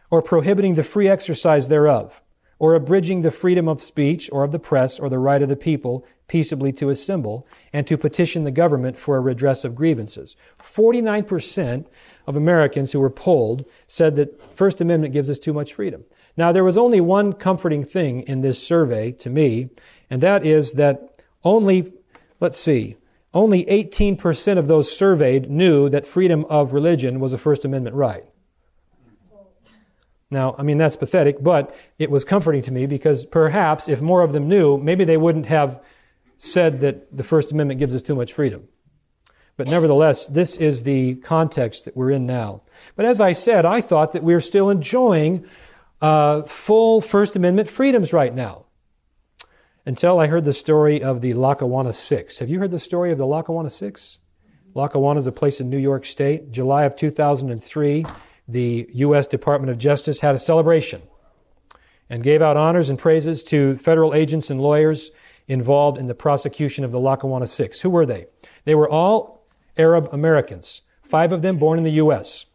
or prohibiting the free exercise thereof, or abridging the freedom of speech or of the press or the right of the people peaceably to assemble and to petition the government for a redress of grievances. 49% of Americans who were polled said that First Amendment gives us too much freedom. Now, there was only one comforting thing in this survey to me, and that is that only 18% of those surveyed knew that freedom of religion was a First Amendment right. Now, I mean, that's pathetic, but it was comforting to me because perhaps if more of them knew, maybe they wouldn't have said that the First Amendment gives us too much freedom. But nevertheless, this is the context that we're in now. But as I said, I thought that we're still enjoying full First Amendment freedoms right now. Until I heard the story of the Lackawanna Six. Have you heard the story of the Lackawanna Six? Lackawanna is a place in New York State. July of 2003, the U.S. Department of Justice had a celebration and gave out honors and praises to federal agents and lawyers involved in the prosecution of the Lackawanna Six. Who were they? They were all Arab Americans, 5 of them born in the U.S.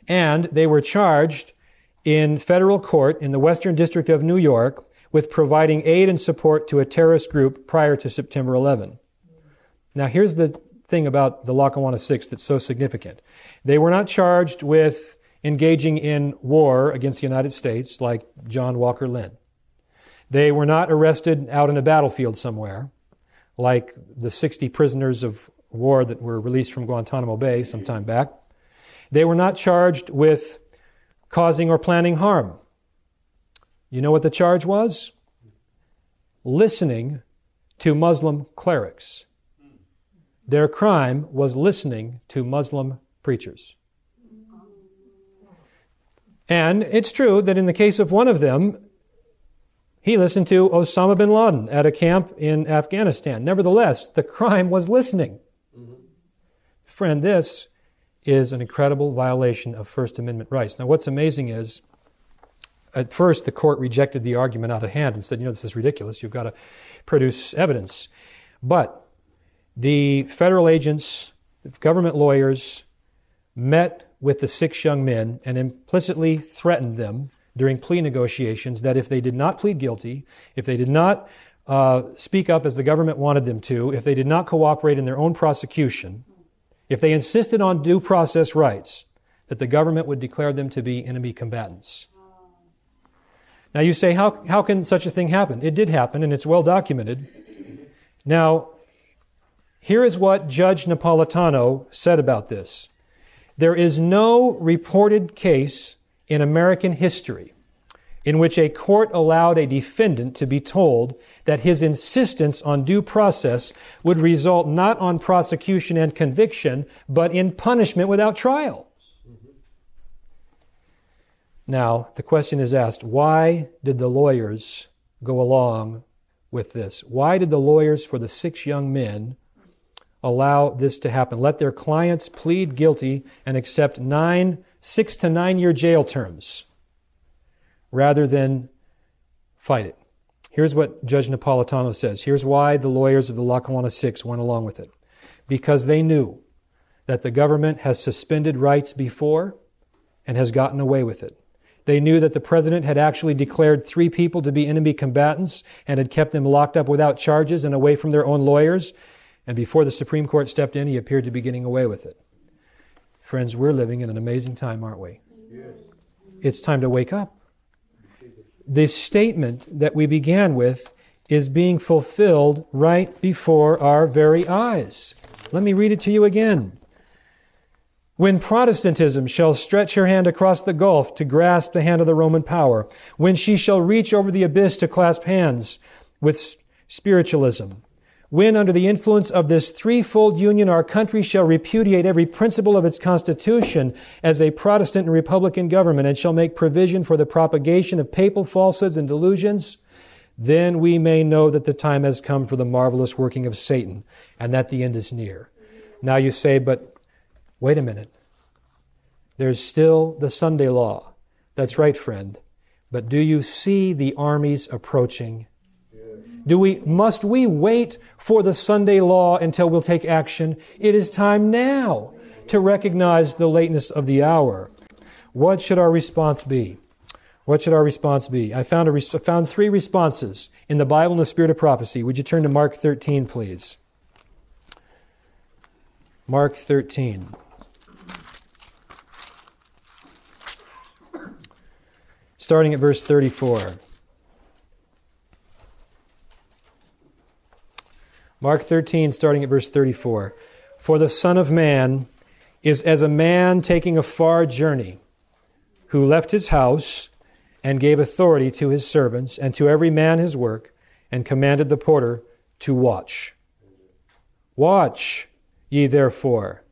And they were charged in federal court in the Western District of New York with providing aid and support to a terrorist group prior to September 11. Now, here's the thing about the Lackawanna Six that's so significant. They were not charged with engaging in war against the United States like John Walker Lynn. They were not arrested out in a battlefield somewhere like the 60 prisoners of war that were released from Guantanamo Bay some time back. They were not charged with causing or planning harm. You know what the charge was? Listening to Muslim clerics. Their crime was listening to Muslim preachers. And it's true that in the case of one of them, he listened to Osama bin Laden at a camp in Afghanistan. Nevertheless, the crime was listening. Friend, this is an incredible violation of First Amendment rights. Now, what's amazing is, at first, the court rejected the argument out of hand and said, this is ridiculous. You've got to produce evidence. But the federal agents, government lawyers, met with the 6 young men and implicitly threatened them during plea negotiations that if they did not plead guilty, if they did not speak up as the government wanted them to, if they did not cooperate in their own prosecution, if they insisted on due process rights, that the government would declare them to be enemy combatants. Now you say, how can such a thing happen? It did happen, and it's well documented. Now, here is what Judge Napolitano said about this. There is no reported case in American history in which a court allowed a defendant to be told that his insistence on due process would result not on prosecution and conviction, but in punishment without trial. Now, the question is asked, why did the lawyers go along with this? Why did the lawyers for the 6 young men allow this to happen? Let their clients plead guilty and accept 6 to 9 year jail terms rather than fight it. Here's what Judge Napolitano says. Here's why the lawyers of the Lackawanna Six went along with it. Because they knew that the government has suspended rights before and has gotten away with it. They knew that the president had actually declared 3 people to be enemy combatants and had kept them locked up without charges and away from their own lawyers. And before the Supreme Court stepped in, he appeared to be getting away with it. Friends, we're living in an amazing time, aren't we? Yes. It's time to wake up. The statement that we began with is being fulfilled right before our very eyes. Let me read it to you again. When Protestantism shall stretch her hand across the gulf to grasp the hand of the Roman power, when she shall reach over the abyss to clasp hands with spiritualism, when under the influence of this threefold union our country shall repudiate every principle of its constitution as a Protestant and Republican government and shall make provision for the propagation of papal falsehoods and delusions, then we may know that the time has come for the marvelous working of Satan and that the end is near. Now you say, but wait a minute. There's still the Sunday law. That's right, friend. But do you see the armies approaching? Must we wait for the Sunday law until we'll take action? It is time now to recognize the lateness of the hour. What should our response be? What should our response be? I found 3 responses in the Bible in the Spirit of Prophecy. Would you turn to Mark 13, please? Mark 13. Starting at verse 34. Mark 13, starting at verse 34. For the Son of Man is as a man taking a far journey, who left his house and gave authority to his servants and to every man his work, and commanded the porter to watch. Watch ye therefore,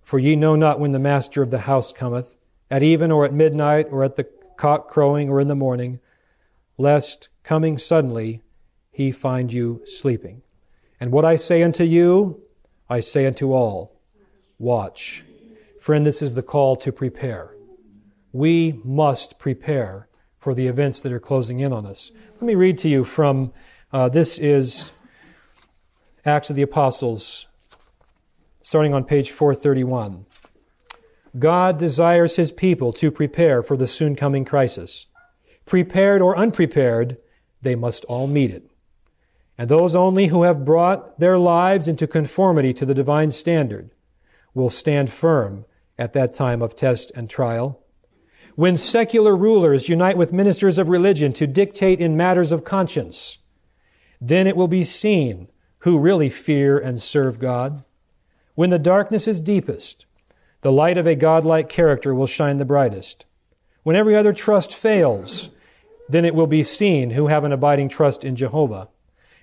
for ye know not when the master of the house cometh, at even or at midnight, or at the cock crowing, or in the morning, lest, coming suddenly, he find you sleeping. And what I say unto you, I say unto all, watch. Friend, this is the call to prepare. We must prepare for the events that are closing in on us. Let me read to you from, this is Acts of the Apostles, starting on page 431. God desires His people to prepare for the soon coming crisis. Prepared or unprepared, they must all meet it. And those only who have brought their lives into conformity to the divine standard will stand firm at that time of test and trial. When secular rulers unite with ministers of religion to dictate in matters of conscience, then it will be seen who really fear and serve God. When the darkness is deepest, the light of a godlike character will shine the brightest. When every other trust fails, then it will be seen who have an abiding trust in Jehovah.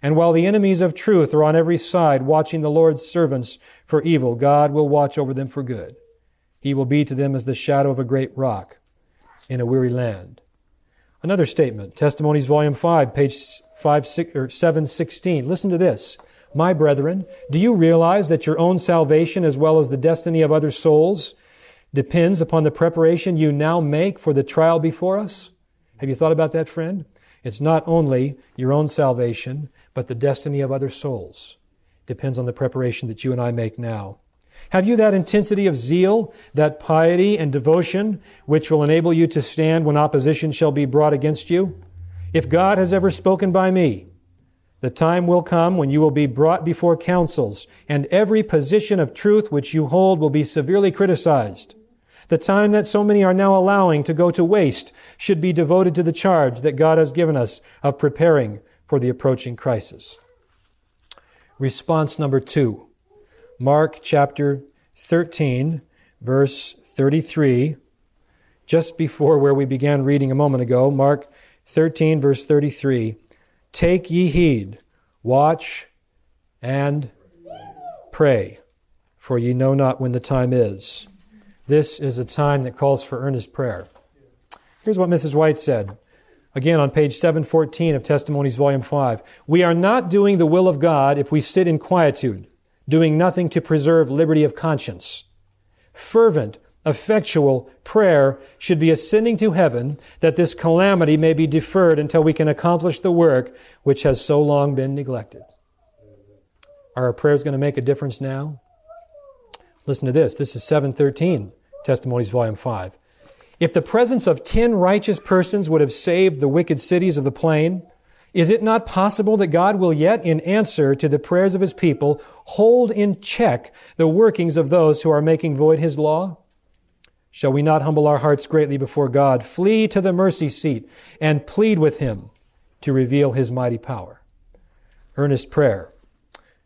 And while the enemies of truth are on every side watching the Lord's servants for evil, God will watch over them for good. He will be to them as the shadow of a great rock in a weary land. Another statement, Testimonies, Volume 5, page 716. Listen to this. My brethren, do you realize that your own salvation as well as the destiny of other souls depends upon the preparation you now make for the trial before us? Have you thought about that, friend? It's not only your own salvation, but the destiny of other souls. It depends on the preparation that you and I make now. Have you that intensity of zeal, that piety and devotion, which will enable you to stand when opposition shall be brought against you? If God has ever spoken by me, the time will come when you will be brought before councils, and every position of truth which you hold will be severely criticized. The time that so many are now allowing to go to waste should be devoted to the charge that God has given us of preparing for the approaching crisis. Response number 2. Mark chapter 13, verse 33, just before where we began reading a moment ago. Mark 13, verse 33. Take ye heed, watch, and pray, for ye know not when the time is. This is a time that calls for earnest prayer. Here's what Mrs. White said, again on page 714 of Testimonies, Volume 5. We are not doing the will of God if we sit in quietude, doing nothing to preserve liberty of conscience. Fervent, effectual prayer should be ascending to heaven that this calamity may be deferred until we can accomplish the work which has so long been neglected. Are our prayers going to make a difference now? Listen to this. This is 713, Testimonies, Volume 5. If the presence of 10 righteous persons would have saved the wicked cities of the plain, is it not possible that God will yet, in answer to the prayers of His people, hold in check the workings of those who are making void His law? Shall we not humble our hearts greatly before God, flee to the mercy seat, and plead with Him to reveal His mighty power? Earnest prayer.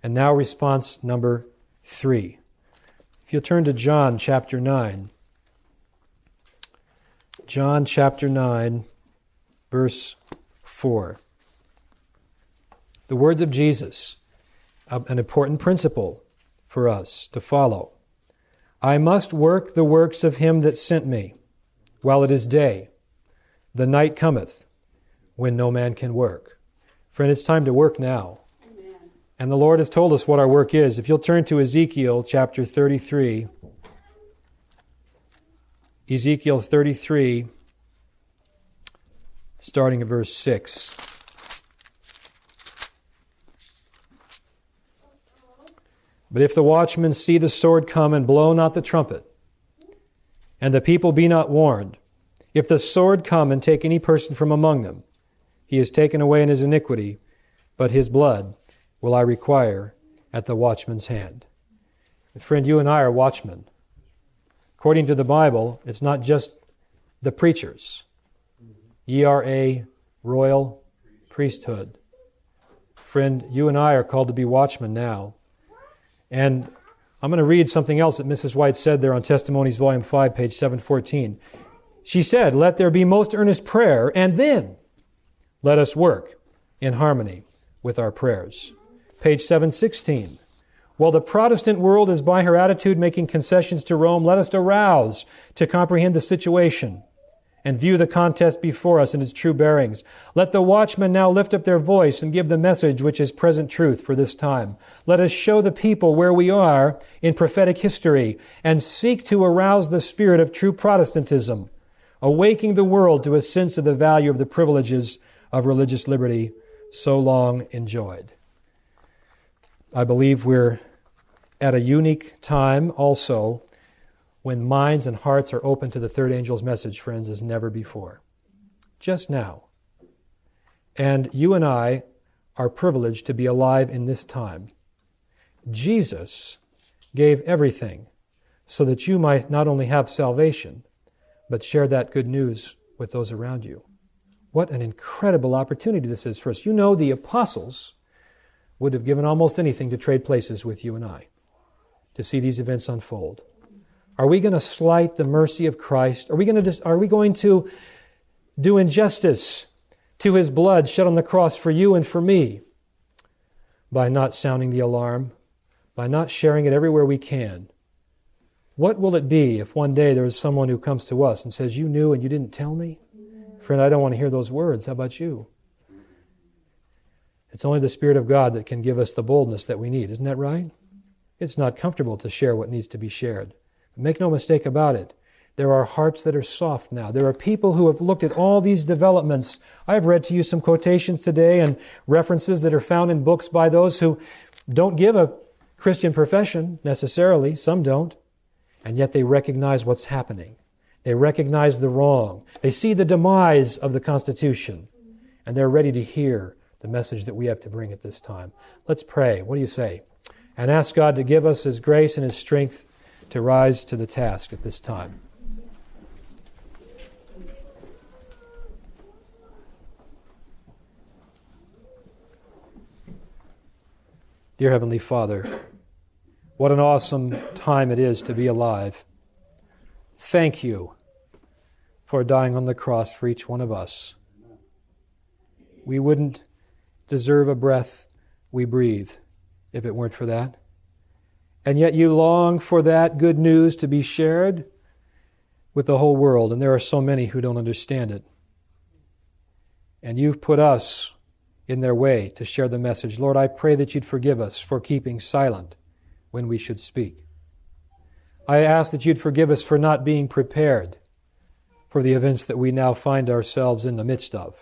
And now response number 3. If you'll turn to John chapter 9. John chapter 9, verse 4. The words of Jesus, an important principle for us to follow. I must work the works of Him that sent me while it is day. The night cometh when no man can work. Friend, it's time to work now. Amen. And the Lord has told us what our work is. If you'll turn to Ezekiel chapter 33. Ezekiel 33, starting at verse 6. But if the watchmen see the sword come and blow not the trumpet, and the people be not warned, if the sword come and take any person from among them, he is taken away in his iniquity, but his blood will I require at the watchman's hand. And friend, you and I are watchmen. According to the Bible, it's not just the preachers. Ye are a royal priesthood. Friend, you and I are called to be watchmen now. And I'm going to read something else that Mrs. White said there on Testimonies, Volume 5, page 714. She said, let there be most earnest prayer, and then let us work in harmony with our prayers. Page 716. While the Protestant world is by her attitude making concessions to Rome, let us arouse to comprehend the situation and view the contest before us in its true bearings. Let the watchmen now lift up their voice and give the message which is present truth for this time. Let us show the people where we are in prophetic history and seek to arouse the spirit of true Protestantism, awaking the world to a sense of the value of the privileges of religious liberty so long enjoyed. I believe we're at a unique time also when minds and hearts are open to the third angel's message, friends, as never before. Just now. And you and I are privileged to be alive in this time. Jesus gave everything so that you might not only have salvation, but share that good news with those around you. What an incredible opportunity this is for us. You know, the apostles would have given almost anything to trade places with you and I, to see these events unfold. Are we going to slight the mercy of Christ? Are we going to do injustice to His blood shed on the cross for you and for me by not sounding the alarm, by not sharing it everywhere we can? What will it be if one day there is someone who comes to us and says, you knew and you didn't tell me? Friend, I don't want to hear those words. How about you? It's only the Spirit of God that can give us the boldness that we need. Isn't that right? It's not comfortable to share what needs to be shared. Make no mistake about it. There are hearts that are soft now. There are people who have looked at all these developments. I've read to you some quotations today and references that are found in books by those who don't give a Christian profession necessarily. Some don't. And yet they recognize what's happening. They recognize the wrong. They see the demise of the Constitution. And they're ready to hear the message that we have to bring at this time. Let's pray. What do you say? And ask God to give us His grace and His strength to rise to the task at this time. Dear Heavenly Father, what an awesome time it is to be alive. Thank you for dying on the cross for each one of us. We wouldn't deserve a breath we breathe if it weren't for that. And yet you long for that good news to be shared with the whole world, and there are so many who don't understand it. And you've put us in their way to share the message. Lord, I pray that you'd forgive us for keeping silent when we should speak. I ask that you'd forgive us for not being prepared for the events that we now find ourselves in the midst of.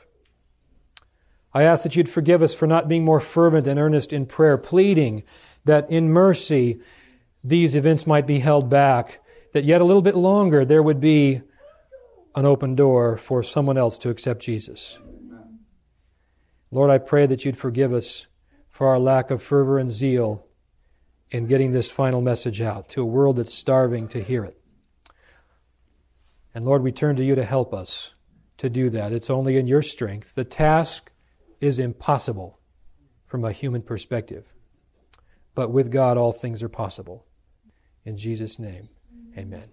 I ask that you'd forgive us for not being more fervent and earnest in prayer, pleading that in mercy these events might be held back, that yet a little bit longer there would be an open door for someone else to accept Jesus. Lord, I pray that you'd forgive us for our lack of fervor and zeal in getting this final message out to a world that's starving to hear it. And Lord, we turn to you to help us to do that. It's only in your strength. The task is impossible from a human perspective. But with God, all things are possible. In Jesus' name, amen.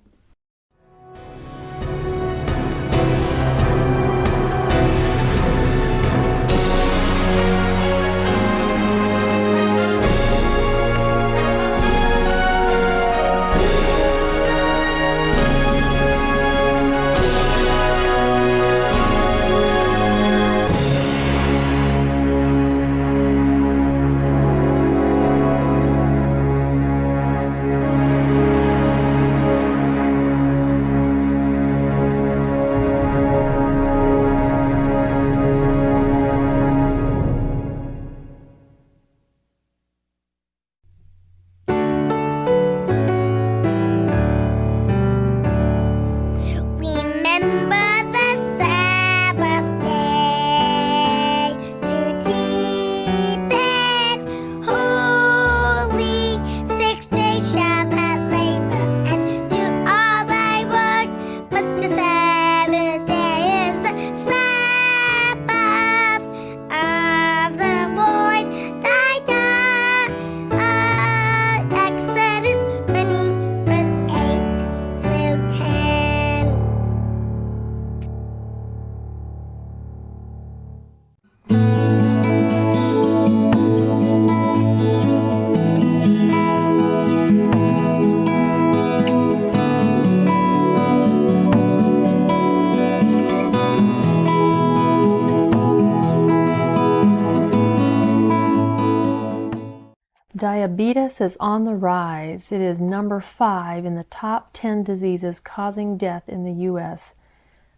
Diabetes is on the rise. It is number 5 in the top 10 diseases causing death in the U.S.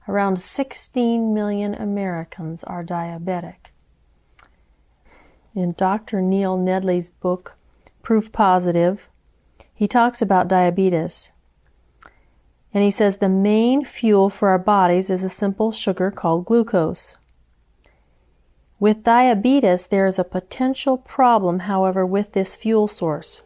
Around 16 million Americans are diabetic. In Dr. Neil Nedley's book, Proof Positive, he talks about diabetes. And he says the main fuel for our bodies is a simple sugar called glucose. With diabetes, there is a potential problem, however, with this fuel source.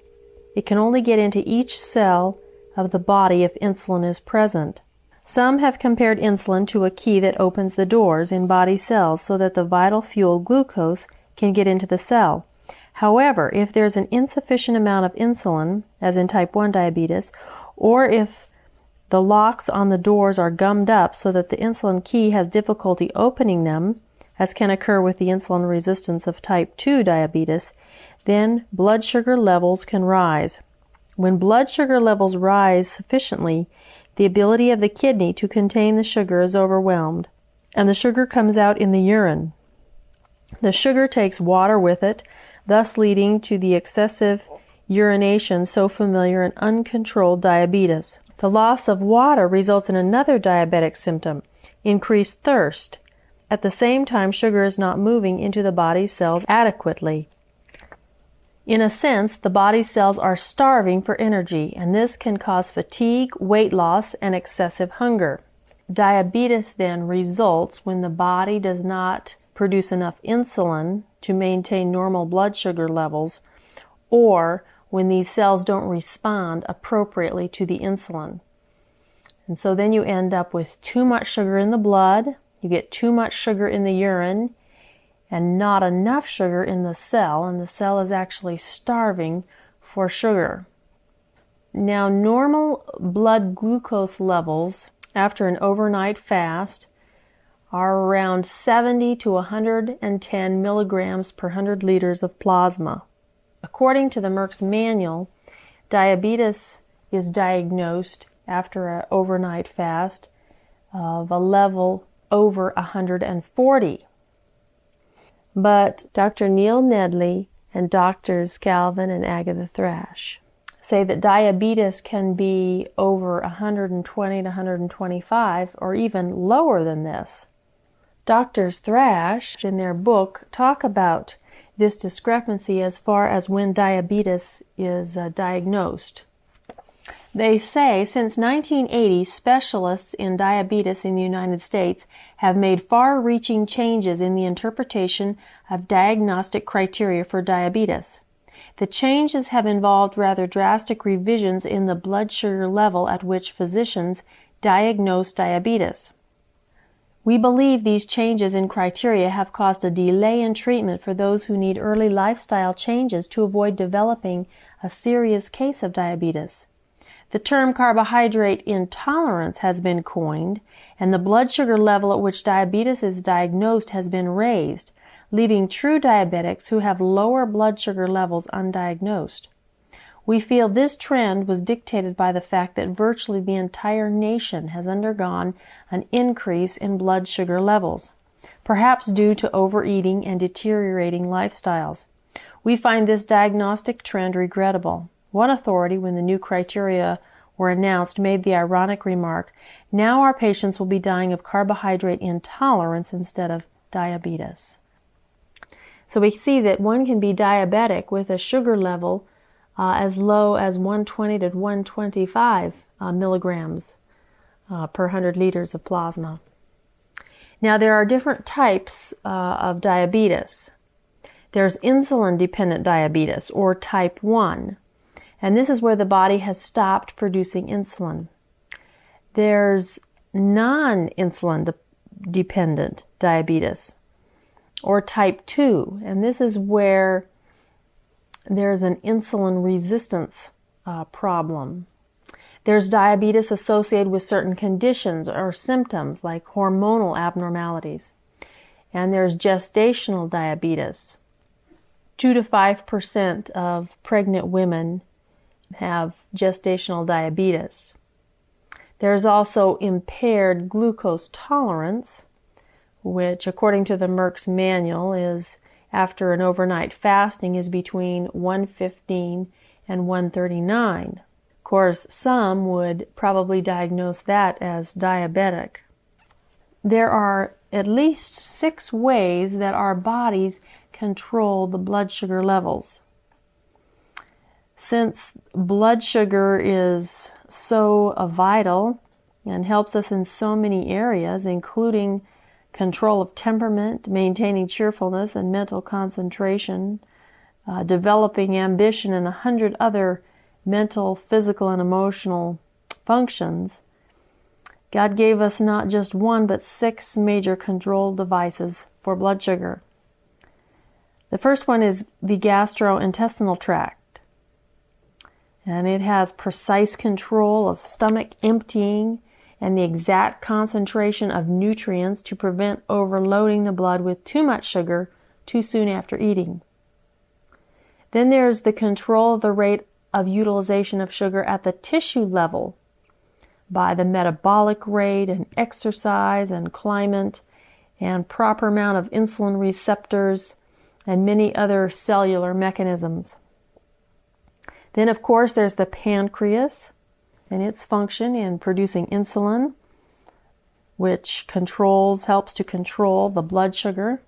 It can only get into each cell of the body if insulin is present. Some have compared insulin to a key that opens the doors in body cells so that the vital fuel glucose can get into the cell. However, if there's an insufficient amount of insulin, as in type 1 diabetes, or if the locks on the doors are gummed up so that the insulin key has difficulty opening them, as can occur with the insulin resistance of type 2 diabetes, then blood sugar levels can rise. When blood sugar levels rise sufficiently, the ability of the kidney to contain the sugar is overwhelmed, and the sugar comes out in the urine. The sugar takes water with it, thus leading to the excessive urination so familiar in uncontrolled diabetes. The loss of water results in another diabetic symptom, increased thirst. At the same time, sugar is not moving into the body's cells adequately. In a sense, the body's cells are starving for energy, and this can cause fatigue, weight loss, and excessive hunger. Diabetes then results when the body does not produce enough insulin to maintain normal blood sugar levels, or when these cells don't respond appropriately to the insulin. And so then you end up with too much sugar in the blood, you get too much sugar in the urine, and not enough sugar in the cell, and the cell is actually starving for sugar. Now, normal blood glucose levels after an overnight fast are around 70 to 110 milligrams per 100 liters of plasma. According to the Merck's manual, diabetes is diagnosed after an overnight fast of a level over 140. But Dr. Neil Nedley and Drs. Calvin and Agatha Thrash say that diabetes can be over 120 to 125 or even lower than this. Drs. Thrash, in their book, talk about this discrepancy as far as when diabetes is diagnosed. They say since 1980, specialists in diabetes in the United States have made far-reaching changes in the interpretation of diagnostic criteria for diabetes. The changes have involved rather drastic revisions in the blood sugar level at which physicians diagnose diabetes. We believe these changes in criteria have caused a delay in treatment for those who need early lifestyle changes to avoid developing a serious case of diabetes. The term carbohydrate intolerance has been coined, and the blood sugar level at which diabetes is diagnosed has been raised, leaving true diabetics who have lower blood sugar levels undiagnosed. We feel this trend was dictated by the fact that virtually the entire nation has undergone an increase in blood sugar levels, perhaps due to overeating and deteriorating lifestyles. We find this diagnostic trend regrettable. One authority, when the new criteria were announced, made the ironic remark, "Now our patients will be dying of carbohydrate intolerance instead of diabetes." So we see that one can be diabetic with a sugar level as low as 120 to 125 milligrams per 100 liters of plasma. Now, there are different types of diabetes. There's insulin-dependent diabetes, or type 1. And this is where the body has stopped producing insulin. There's non-insulin dependent diabetes, or type 2, and this is where there's an insulin resistance problem. There's diabetes associated with certain conditions or symptoms like hormonal abnormalities. And there's gestational diabetes. 2 to 5% of pregnant women have gestational diabetes. There's also impaired glucose tolerance, which according to the Merck's manual is after an overnight fasting is between 115 and 139. Of course, some would probably diagnose that as diabetic. There are at least 6 ways that our bodies control the blood sugar levels. Since blood sugar is so vital and helps us in so many areas, including control of temperament, maintaining cheerfulness and mental concentration, developing ambition, and 100 other mental, physical, and emotional functions, God gave us not just 1, but 6 major control devices for blood sugar. The first one is the gastrointestinal tract, and it has precise control of stomach emptying and the exact concentration of nutrients to prevent overloading the blood with too much sugar too soon after eating. Then there's the control of the rate of utilization of sugar at the tissue level by the metabolic rate and exercise and climate and proper amount of insulin receptors and many other cellular mechanisms. Then, of course, there's the pancreas and its function in producing insulin, which helps to control the blood sugar.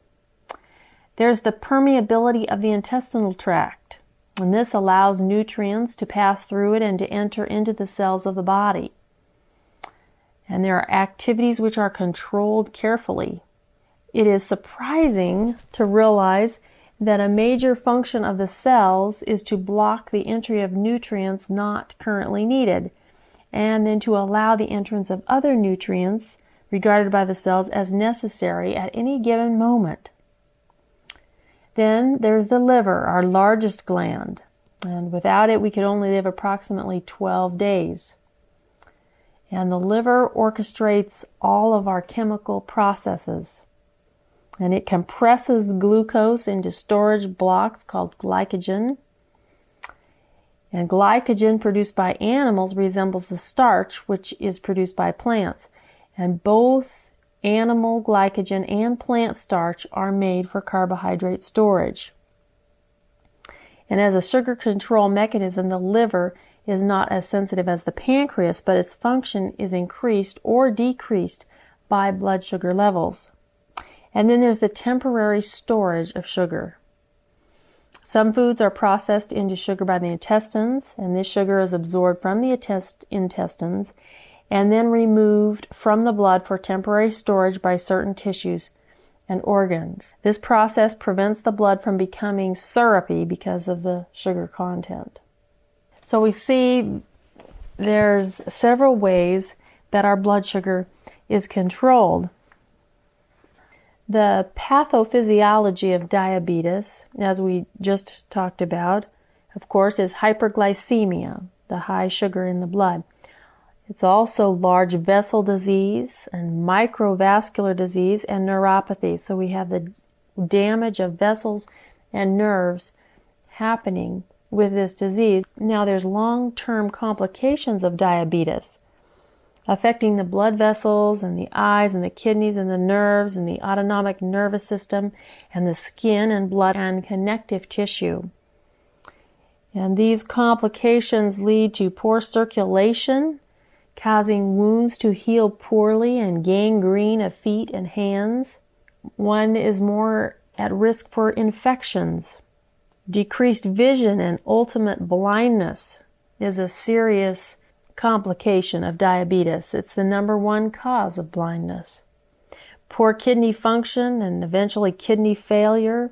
There's the permeability of the intestinal tract, and this allows nutrients to pass through it and to enter into the cells of the body. And there are activities which are controlled carefully. It is surprising to realize that a major function of the cells is to block the entry of nutrients not currently needed, and then to allow the entrance of other nutrients regarded by the cells as necessary at any given moment. Then there's the liver, our largest gland, and without it we could only live approximately 12 days. And the liver orchestrates all of our chemical processes, and it compresses glucose into storage blocks called glycogen. And glycogen produced by animals resembles the starch which is produced by plants. And both animal glycogen and plant starch are made for carbohydrate storage. And as a sugar control mechanism, the liver is not as sensitive as the pancreas, but its function is increased or decreased by blood sugar levels. And then there's the temporary storage of sugar. Some foods are processed into sugar by the intestines, and this sugar is absorbed from the intestines and then removed from the blood for temporary storage by certain tissues and organs. This process prevents the blood from becoming syrupy because of the sugar content. So we see there's several ways that our blood sugar is controlled. The pathophysiology of diabetes, as we just talked about, of course, is hyperglycemia, the high sugar in the blood. It's also large vessel disease and microvascular disease and neuropathy. So we have the damage of vessels and nerves happening with this disease. Now there's long-term complications of diabetes affecting the blood vessels and the eyes and the kidneys and the nerves and the autonomic nervous system and the skin and blood and connective tissue. And these complications lead to poor circulation, causing wounds to heal poorly and gangrene of feet and hands. One is more at risk for infections. Decreased vision and ultimate blindness is a serious complication of diabetes. It's the number 1 cause of blindness. Poor kidney function and eventually kidney failure.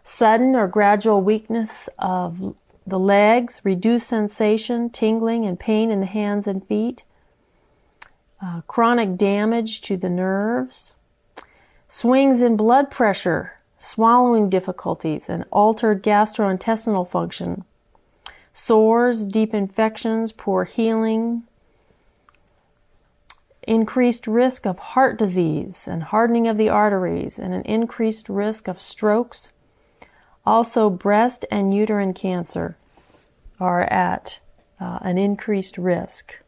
Sudden or gradual weakness of the legs, reduced sensation, tingling, and pain in the hands and feet. Chronic damage to the nerves. Swings in blood pressure, swallowing difficulties, and altered gastrointestinal function. Sores, deep infections, poor healing, increased risk of heart disease and hardening of the arteries, and an increased risk of strokes. Also, breast and uterine cancer are at an increased risk.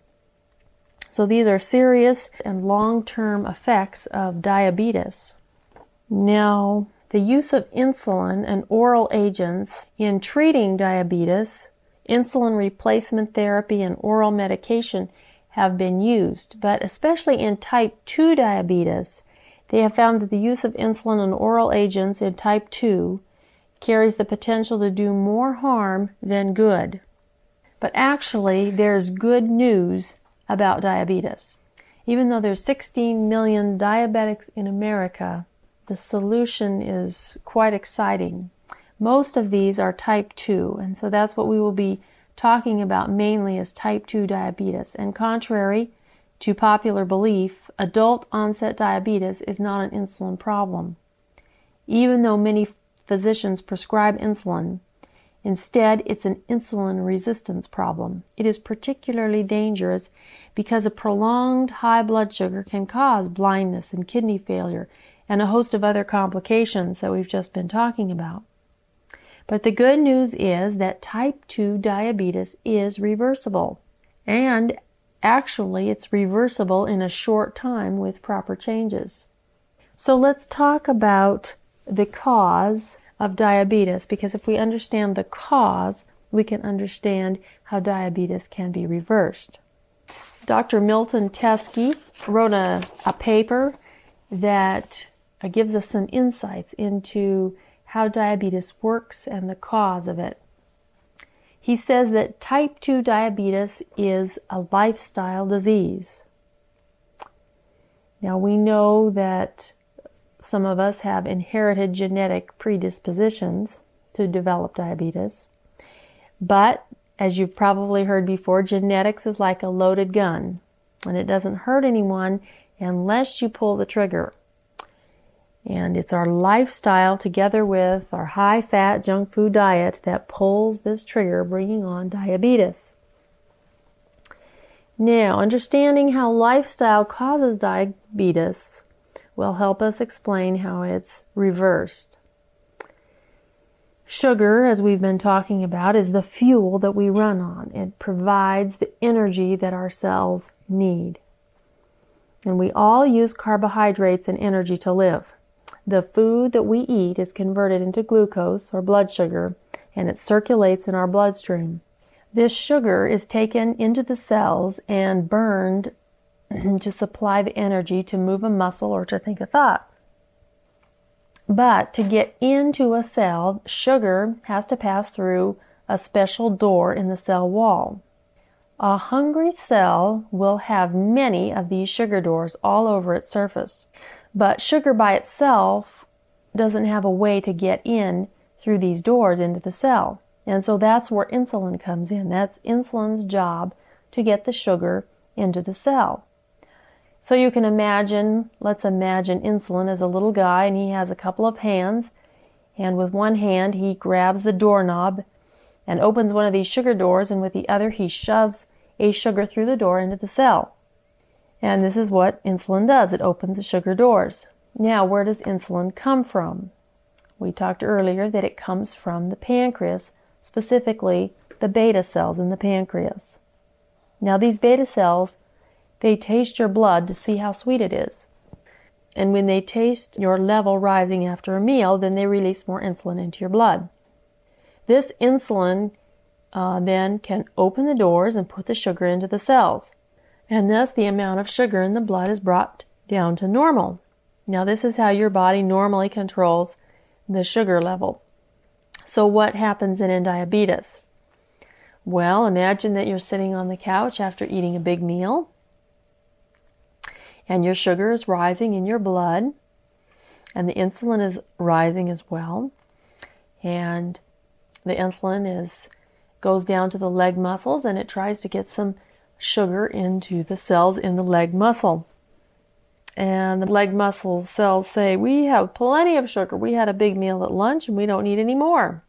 So these are serious and long-term effects of diabetes. Now, The use of insulin and oral agents in treating diabetes, insulin replacement therapy, and oral medication have been used, but especially in type 2 diabetes, they have found that the use of insulin and oral agents in type 2 carries the potential to do more harm than good. But actually, there's good news about diabetes. Even though there's 16 million diabetics in America, the solution is quite exciting. Most of these are type 2, and so that's what we will be talking about mainly as type 2 diabetes. And contrary to popular belief, adult onset diabetes is not an insulin problem. Even though many physicians prescribe insulin, instead it's an insulin resistance problem. It is particularly dangerous because a prolonged high blood sugar can cause blindness and kidney failure and a host of other complications that we've just been talking about. But the good news is that type 2 diabetes is reversible. And actually, it's reversible in a short time with proper changes. So let's talk about the cause of diabetes, because if we understand the cause, we can understand how diabetes can be reversed. Dr. Milton Teskey wrote a paper that gives us some insights into how diabetes works and the cause of it. He says that type 2 diabetes is a lifestyle disease. Now we know that some of us have inherited genetic predispositions to develop diabetes, but as you've probably heard before, genetics is like a loaded gun, and it doesn't hurt anyone unless you pull the trigger. And it's our lifestyle together with our high-fat junk food diet that pulls this trigger, bringing on diabetes. Now, understanding how lifestyle causes diabetes will help us explain how it's reversed. Sugar, as we've been talking about, is the fuel that we run on. It provides the energy that our cells need. And we all use carbohydrates and energy to live. The food that we eat is converted into glucose or blood sugar, and it circulates in our bloodstream. This sugar is taken into the cells and burned to supply the energy to move a muscle or to think a thought. But to get into a cell, sugar has to pass through a special door in the cell wall. A hungry cell will have many of these sugar doors all over its surface. But sugar by itself doesn't have a way to get in through these doors into the cell. And so that's where insulin comes in. That's insulin's job to get the sugar into the cell. So you can imagine, let's imagine insulin as a little guy, and he has a couple of hands, and with one hand he grabs the doorknob and opens one of these sugar doors, and with the other he shoves a sugar through the door into the cell. And this is what insulin does. It opens the sugar doors. Now, where does insulin come from? We talked earlier that it comes from the pancreas, specifically the beta cells in the pancreas. Now, these beta cells, they taste your blood to see how sweet it is. And when they taste your level rising after a meal, then they release more insulin into your blood. This insulin then can open the doors and put the sugar into the cells. And thus the amount of sugar in the blood is brought down to normal. Now this is how your body normally controls the sugar level. So what happens then in diabetes? Well, imagine that you're sitting on the couch after eating a big meal, and your sugar is rising in your blood, and the insulin is rising as well. And the insulin goes down to the leg muscles, and it tries to get some sugar into the cells in the leg muscle. And the leg muscle cells say, we have plenty of sugar. We had a big meal at lunch and we don't need any more.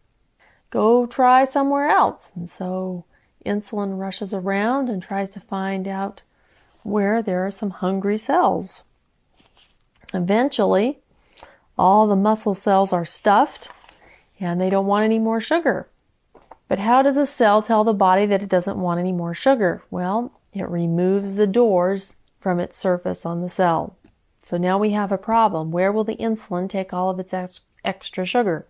Go try somewhere else. And so insulin rushes around and tries to find out where there are some hungry cells. Eventually, all the muscle cells are stuffed and they don't want any more sugar. But how does a cell tell the body that it doesn't want any more sugar? Well, it removes the doors from its surface on the cell. So now we have a problem. Where will the insulin take all of its extra sugar.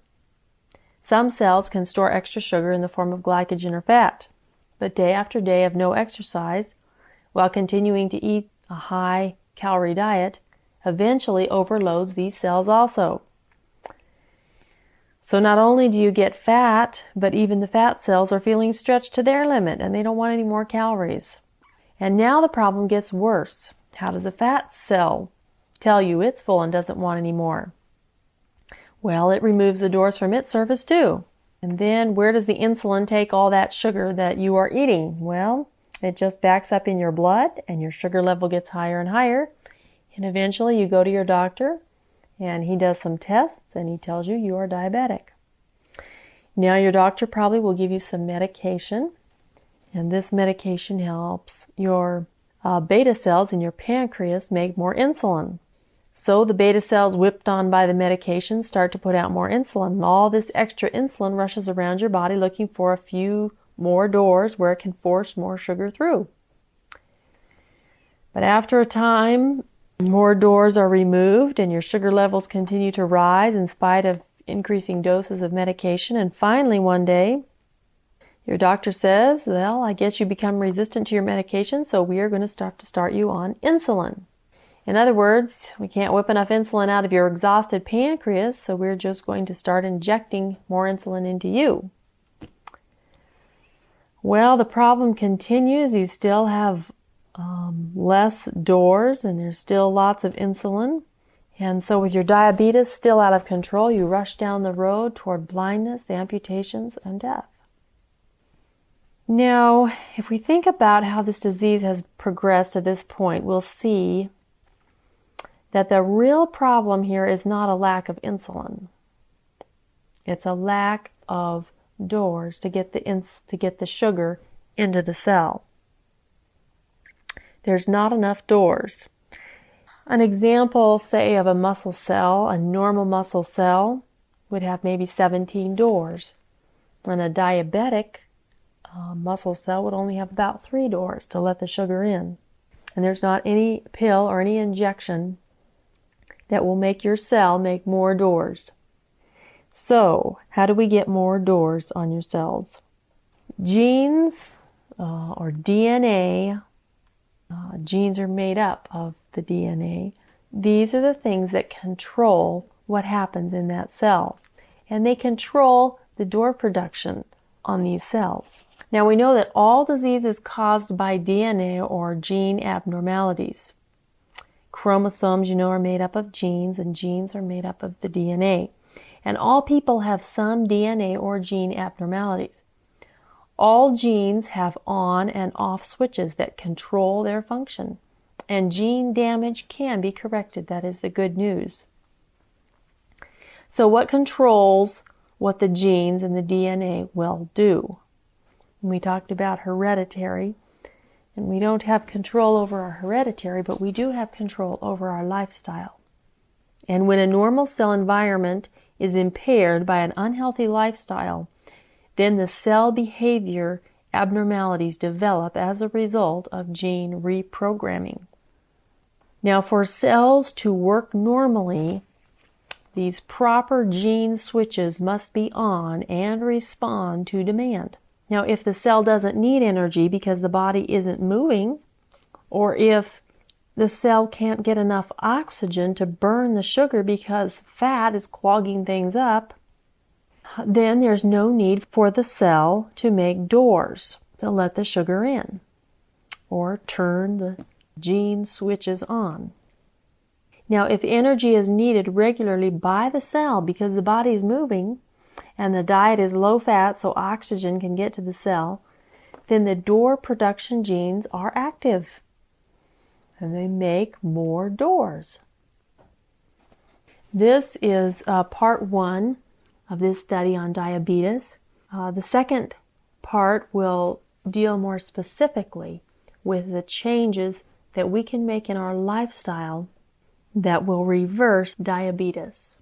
Some cells can store extra sugar in the form of glycogen or fat, but day after day of no exercise, while continuing to eat a high-calorie diet, eventually overloads these cells also. So not only do you get fat, but even the fat cells are feeling stretched to their limit and they don't want any more calories. And now the problem gets worse. How does a fat cell tell you it's full and doesn't want any more? Well, it removes the doors from its surface too. And then where does the insulin take all that sugar that you are eating? Well, it just backs up in your blood and your sugar level gets higher and higher. And eventually you go to your doctor and he does some tests and he tells you you are diabetic. Now your doctor probably will give you some medication, and this medication helps your beta cells in your pancreas make more insulin. So the beta cells, whipped on by the medication, start to put out more insulin. And all this extra insulin rushes around your body looking for a few more doors where it can force more sugar through. But after a time, more doors are removed and your sugar levels continue to rise in spite of increasing doses of medication. And finally, one day, your doctor says, well, I guess you become resistant to your medication, so we are going to start you on insulin. In other words, we can't whip enough insulin out of your exhausted pancreas, so we're just going to start injecting more insulin into you. Well, the problem continues. You still have less doors and there's still lots of insulin. And so with your diabetes still out of control, you rush down the road toward blindness, amputations, and death. Now, if we think about how this disease has progressed to this point, we'll see that the real problem here is not a lack of insulin. It's a lack of doors to get the sugar into the cell. There's not enough doors. An example, say, of a muscle cell, a normal muscle cell, would have maybe 17 doors. And a diabetic muscle cell would only have about 3 doors to let the sugar in. And there's not any pill or any injection that will make your cell make more doors. So, how do we get more doors on your cells? Genes or DNA, genes are made up of the DNA. These are the things that control what happens in that cell. And they control the door production on these cells. Now we know that all disease is caused by DNA or gene abnormalities. Chromosomes, are made up of genes, and genes are made up of the DNA. And all people have some DNA or gene abnormalities. All genes have on and off switches that control their function. And gene damage can be corrected. That is the good news. So what controls what the genes and the DNA will do? We talked about hereditary. And we don't have control over our hereditary, but we do have control over our lifestyle. And when a normal cell environment is impaired by an unhealthy lifestyle, then the cell behavior abnormalities develop as a result of gene reprogramming. Now, for cells to work normally, these proper gene switches must be on and respond to demand. Now, if the cell doesn't need energy because the body isn't moving, or if the cell can't get enough oxygen to burn the sugar because fat is clogging things up, then there's no need for the cell to make doors to let the sugar in or turn the gene switches on. Now, if energy is needed regularly by the cell because the body is moving, and the diet is low fat so oxygen can get to the cell, then the door production genes are active and they make more doors. This is part 1 of this study on diabetes. The second part will deal more specifically with the changes that we can make in our lifestyle that will reverse diabetes.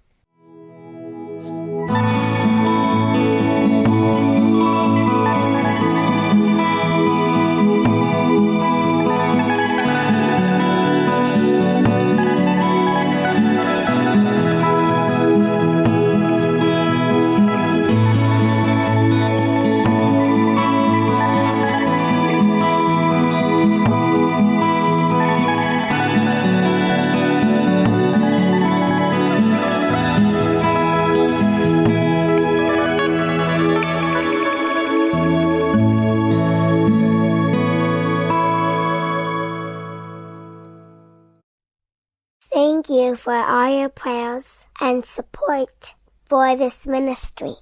for all your prayers and support for this ministry.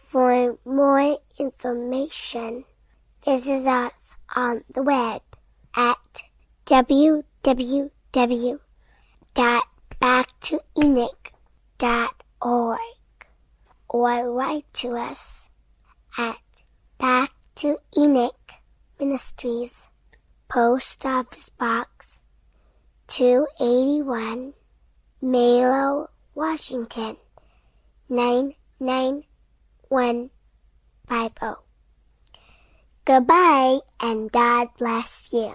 For more information, visit us on the web at www.backtoenoch.org or write to us at Back to Enoch Ministries, Post Office Box 281, Malo, Washington 99150. Goodbye and God bless you.